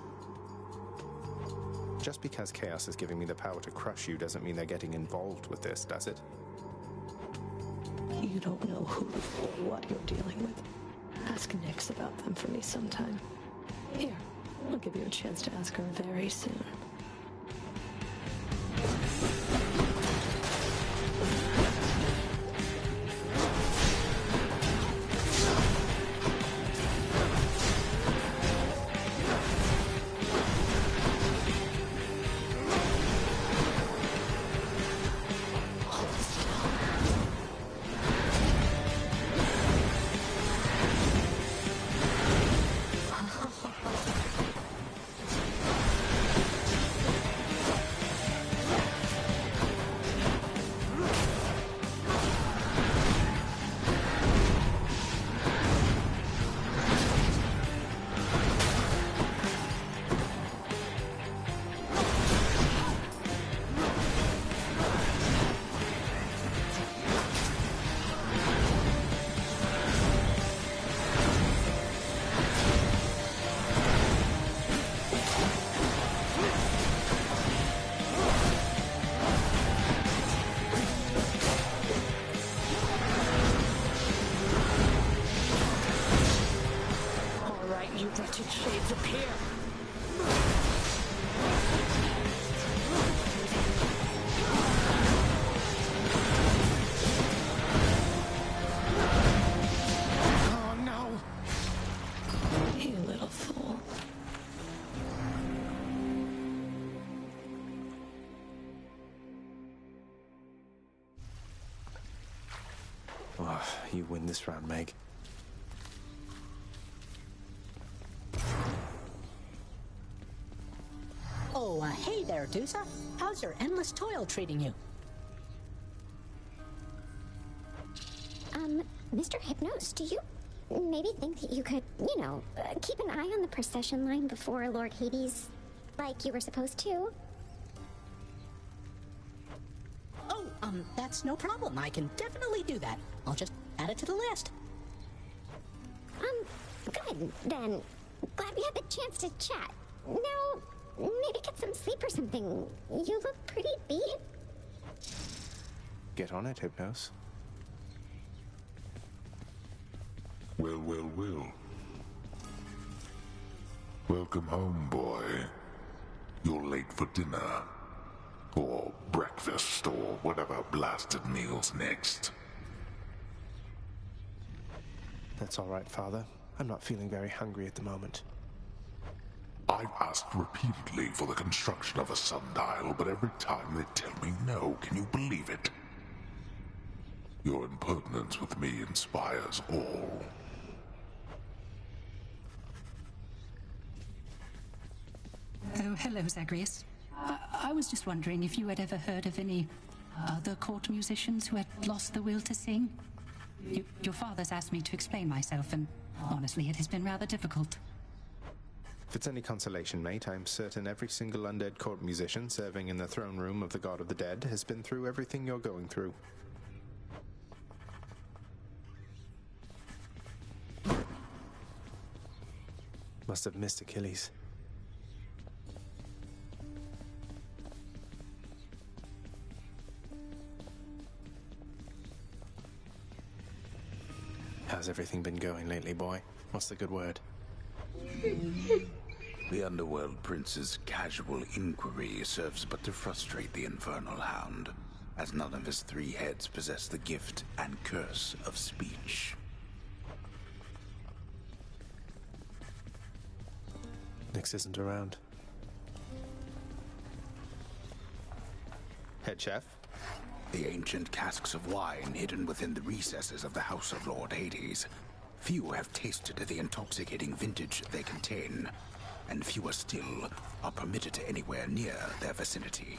Just because Chaos is giving me the power to crush you doesn't mean they're getting involved with this, does it? You don't know who or what you're dealing with. Ask Nyx about them for me sometime. Here, I'll give you a chance to ask her very soon. You win this round, Meg. Oh, hey there, Dusa. How's your endless toil treating you? Mr. Hypnos, do you maybe think that you could, keep an eye on the procession line before Lord Hades, like you were supposed to? Oh, that's no problem. I can definitely do that. I'll just add it to the list. Good, then. Glad we had the chance to chat. Now, maybe get some sleep or something. You look pretty beat. Get on it, Hypnos. Well, well, well. Welcome home, boy. You're late for dinner. Or breakfast, or whatever blasted meal's next. That's all right, Father. I'm not feeling very hungry at the moment. I've asked repeatedly for the construction of a sundial, but every time they tell me no. Can you believe it? Your impertinence with me inspires all. Oh, hello, Zagreus. I was just wondering if you had ever heard of any other court musicians who had lost the will to sing. Your father's asked me to explain myself, and honestly, it has been rather difficult. If it's any consolation, mate, I'm certain every single undead court musician serving in the throne room of the God of the Dead has been through everything you're going through. Must have missed Achilles. How's everything been going lately, boy? What's the good word? The Underworld Prince's casual inquiry serves but to frustrate the Infernal Hound, as none of his three heads possess the gift and curse of speech. Nyx isn't around. Head chef? The ancient casks of wine hidden within the recesses of the House of Lord Hades. Few have tasted the intoxicating vintage they contain, and fewer still are permitted anywhere near their vicinity.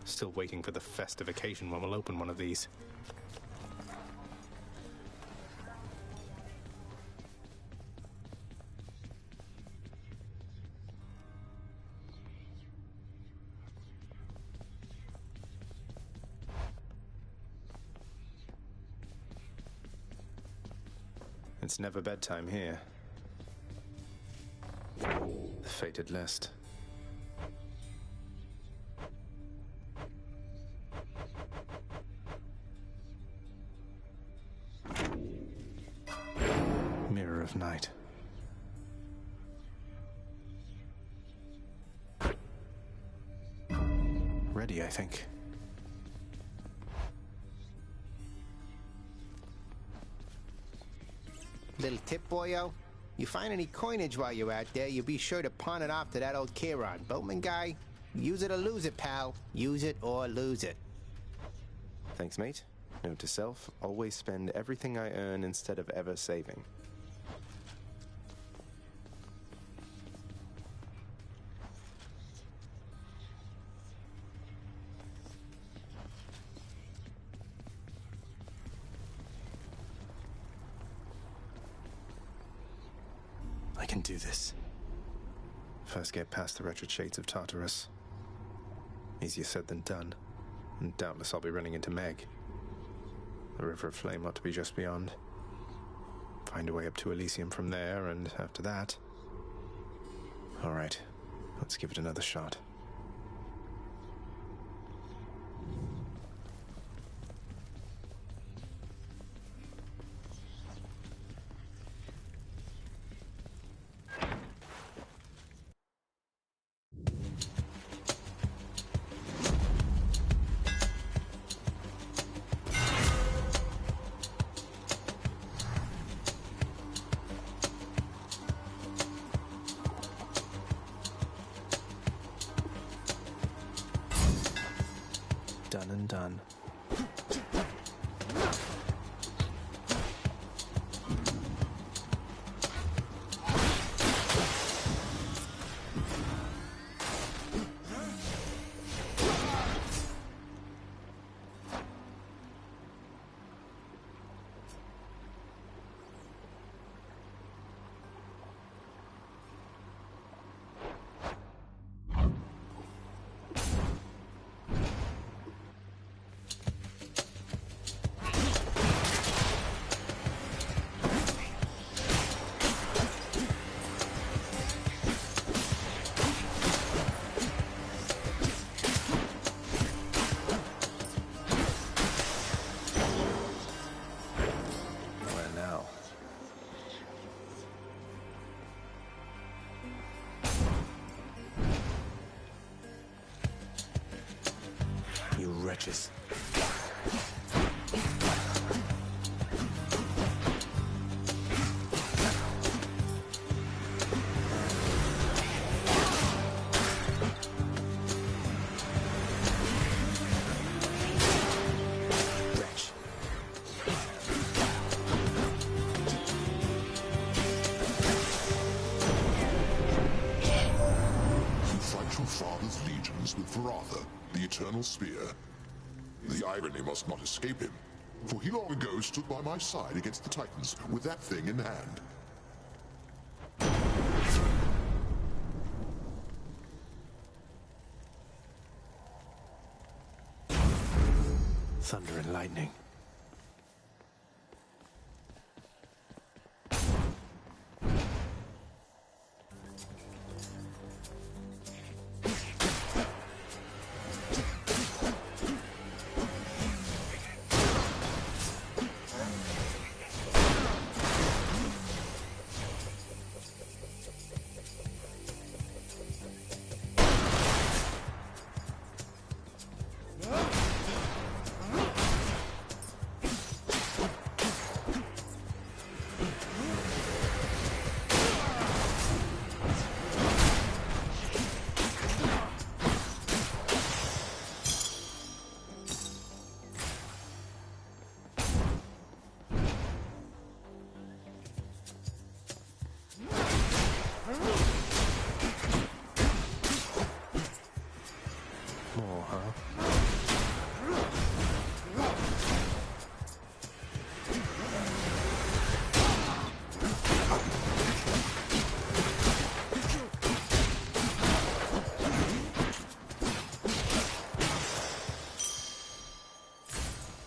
Still waiting for the festive occasion when we'll open one of these. It's never bedtime here. The fated list. Mirror of Night. Ready, I think. Little tip, boyo. You find any coinage while you're out there, you be sure to pawn it off to that old Charon. Boatman guy, use it or lose it, pal. Use it or lose it. Thanks, mate. Note to self, always spend everything I earn instead of ever saving. I can do this. First get past the wretched shades of Tartarus. Easier said than done. And doubtless I'll be running into Meg. The River of Flame ought to be just beyond. Find a way up to Elysium from there, and after that... Alright, let's give it another shot. Done and done. wretches. With Varatha, the Eternal Spear. The irony must not escape him, for he long ago stood by my side against the Titans with that thing in hand. Thunder and lightning.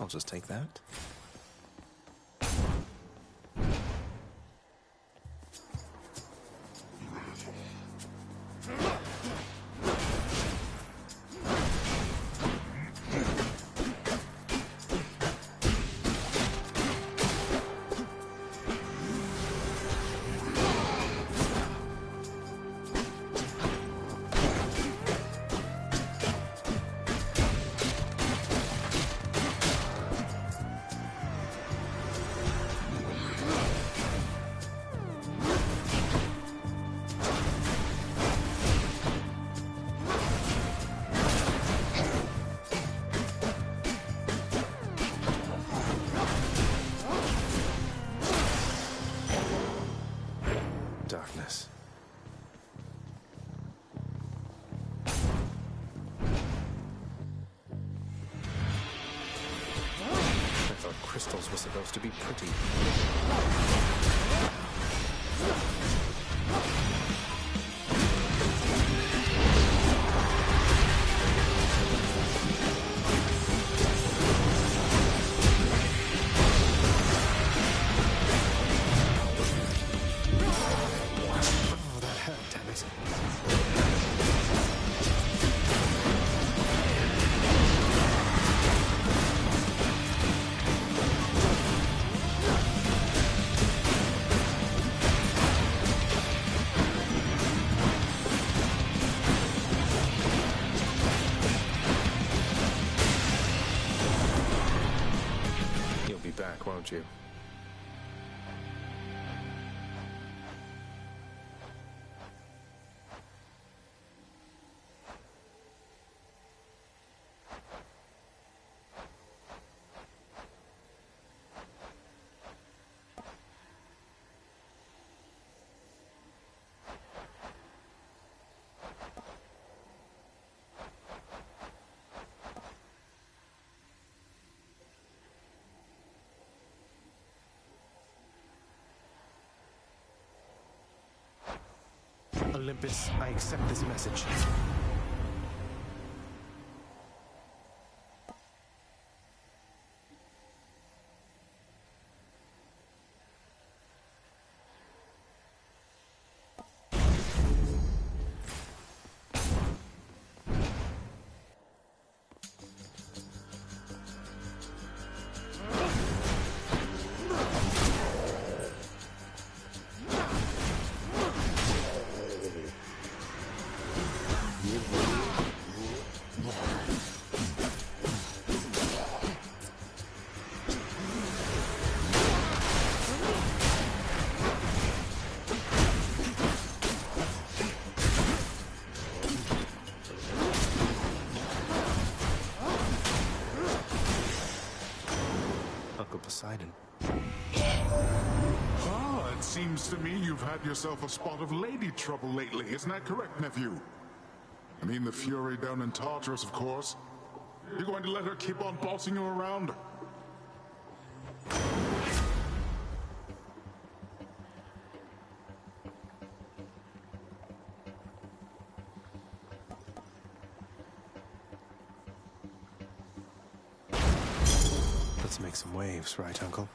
I'll just take that. Darkness. I thought crystals were supposed to be pretty. Won't you? Olympus, I accept this message. Poseidon. Ah, it seems to me you've had yourself a spot of lady trouble lately. Isn't that correct, nephew? I mean the Fury down in Tartarus, of course. You're going to let her keep on bossing you around? Let's make some waves, right, Uncle?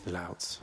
Louts.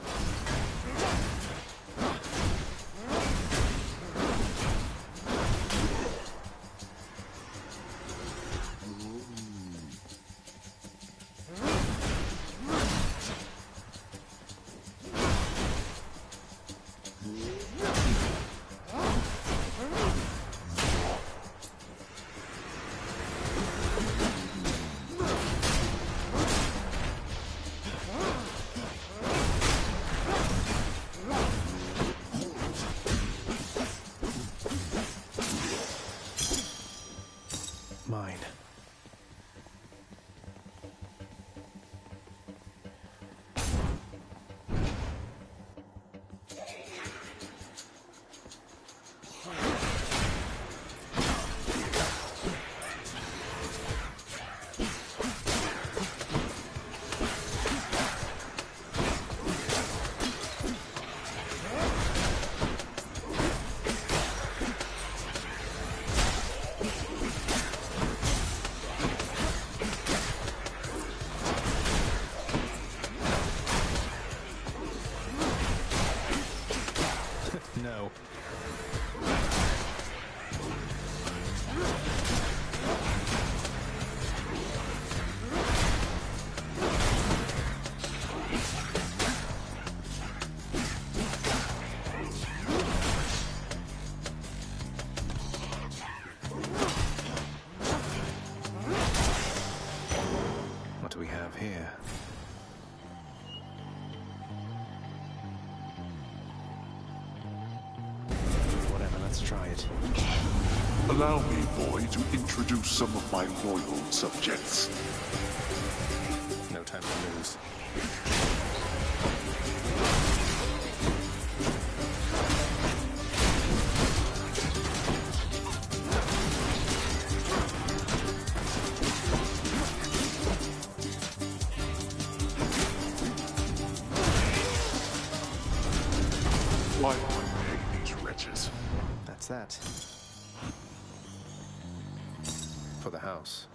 Mine. No. What do we have here? Let's try it. Allow me, boy, to introduce some of my loyal subjects. No time to lose. Why do I pay these wretches? That's that. For the house.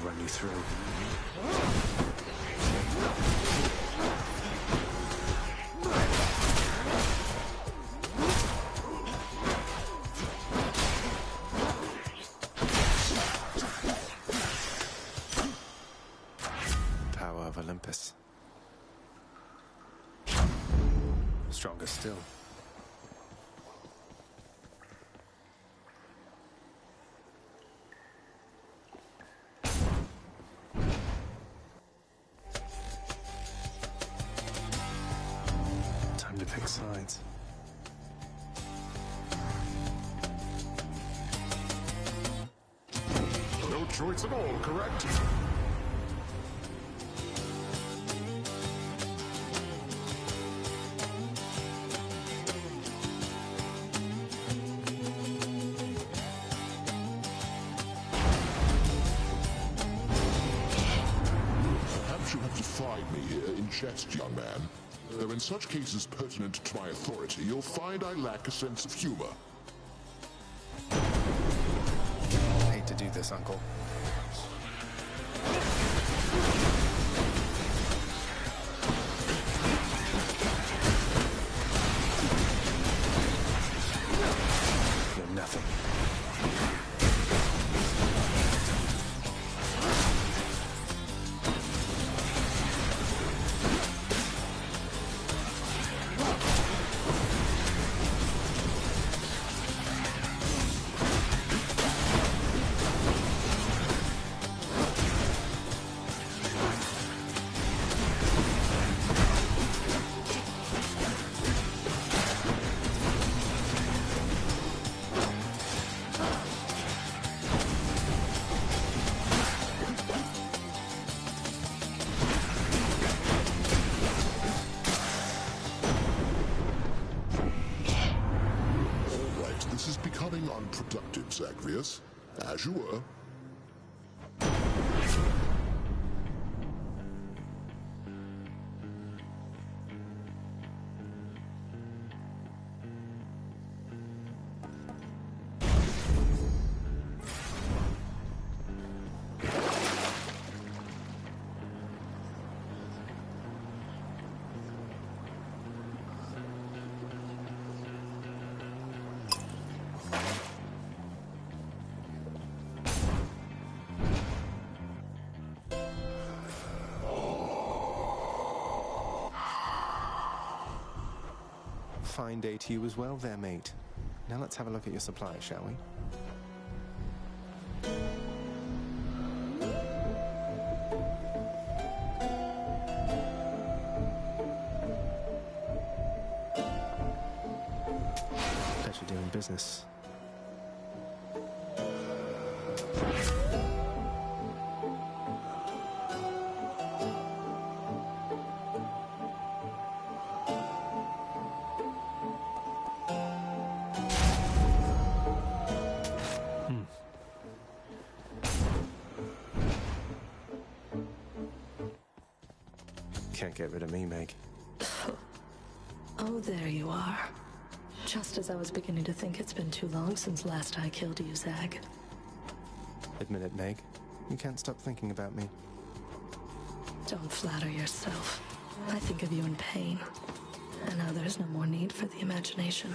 Run you through. Power of Olympus. Stronger still. Time to pick sides. No choice at all, correct? Perhaps you have defied me here in jest, young man. Though in such cases pertinent to my authority, you'll find I lack a sense of humor. do this, Uncle. You're nothing. Unproductive, Zagreus. As you were. Fine day to you as well there, mate. Now let's have a look at your supply, shall we? Pleasure doing business. Can't get rid of me, Meg. Oh, there you are. Just as I was beginning to think it's been too long since last I killed you, Zag. Admit it, Meg. You can't stop thinking about me. Don't flatter yourself. I think of you in pain. And now there's no more need for the imagination.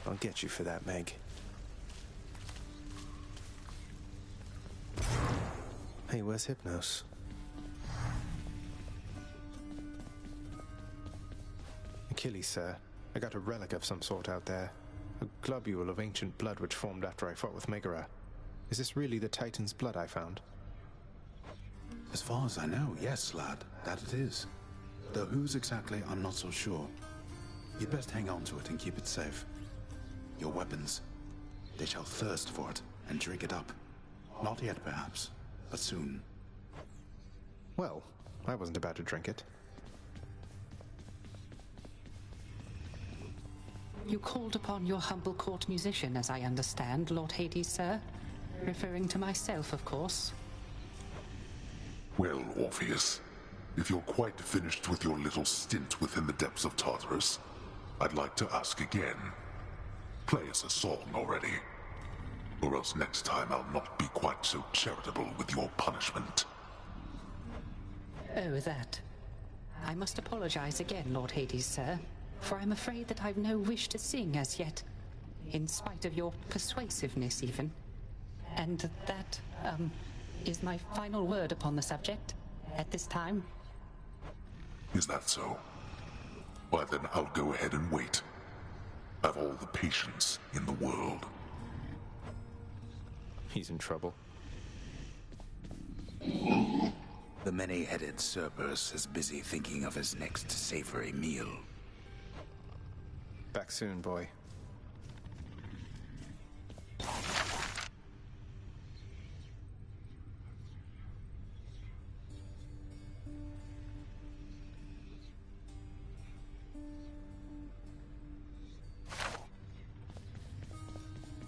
I'll get you for that, Meg. Hey, where's Hypnos? Achilles, sir. I got a relic of some sort out there. A globule of ancient blood which formed after I fought with Megara. Is this really the Titan's blood I found? As far as I know, yes, lad, that it is. Though whose exactly, I'm not so sure. You'd best hang on to it and keep it safe. Your weapons, they shall thirst for it and drink it up. Not yet, perhaps, but soon. Well, I wasn't about to drink it. You called upon your humble court musician, as I understand, Lord Hades, sir. Referring to myself, of course. Well, Orpheus, if you're quite finished with your little stint within the depths of Tartarus, I'd like to ask again. Play us a song already. Or else next time I'll not be quite so charitable with your punishment. Oh, that. I must apologize again, Lord Hades, sir. For I'm afraid that I've no wish to sing as yet, in spite of your persuasiveness, even. And that, is my final word upon the subject, at this time. Is that so? Why then I'll go ahead and wait. I've all the patience in the world. He's in trouble. The many-headed Cerberus is busy thinking of his next savory meal. Back soon, boy.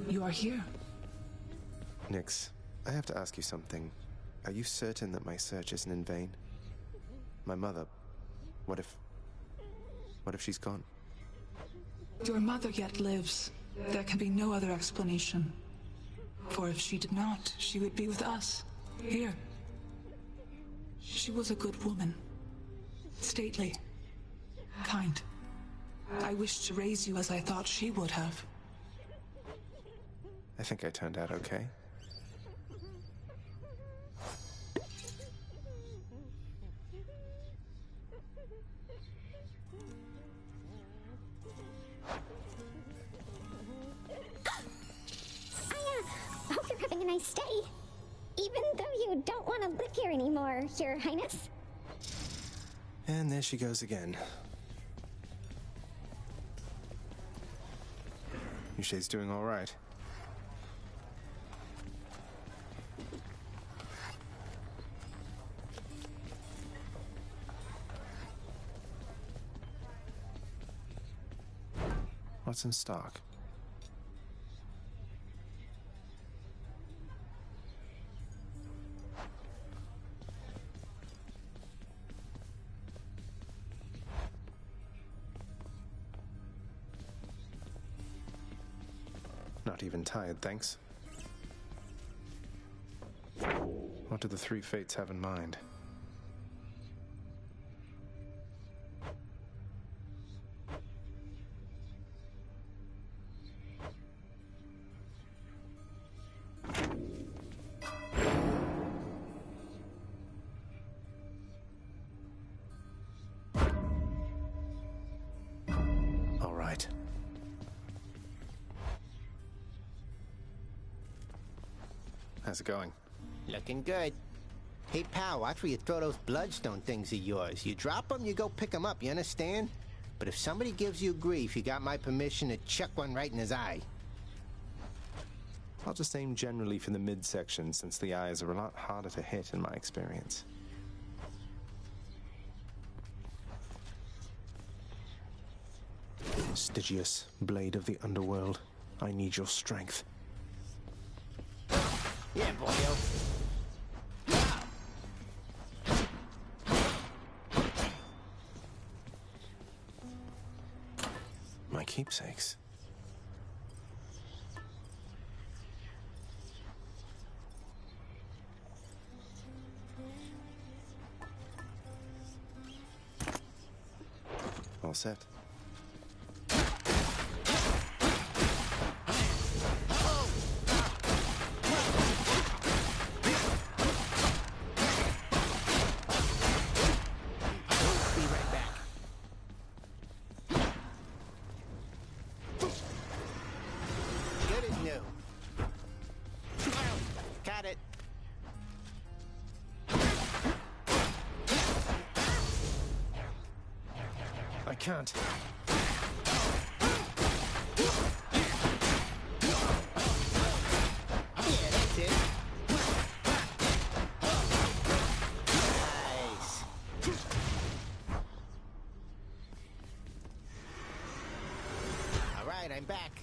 You are here. Nyx, I have to ask you something. Are you certain that my search isn't in vain? My mother, what if she's gone? Your mother yet lives. There can be no other explanation. For if she did not, she would be with us, here. She was a good woman. Stately. Kind. I wished to raise you as I thought she would have. I think I turned out okay. I hope you're having a nice day. Even though you don't want to live here anymore, Your Highness. And there she goes again. Yushai's doing all right. What's in stock? Not even tired, thanks. What do the three fates have in mind? All right. How's it going? Looking good. Hey, pal, watch where you throw those bloodstone things of yours. You drop them, you go pick them up, you understand? But if somebody gives you grief, you got my permission to chuck one right in his eye. I'll just aim generally for the midsection, since the eyes are a lot harder to hit in my experience. Stygius, blade of the underworld, I need your strength. Yeah, boyo. My keepsakes. All set. can't. Yeah, that's it. Nice. All right, I'm back.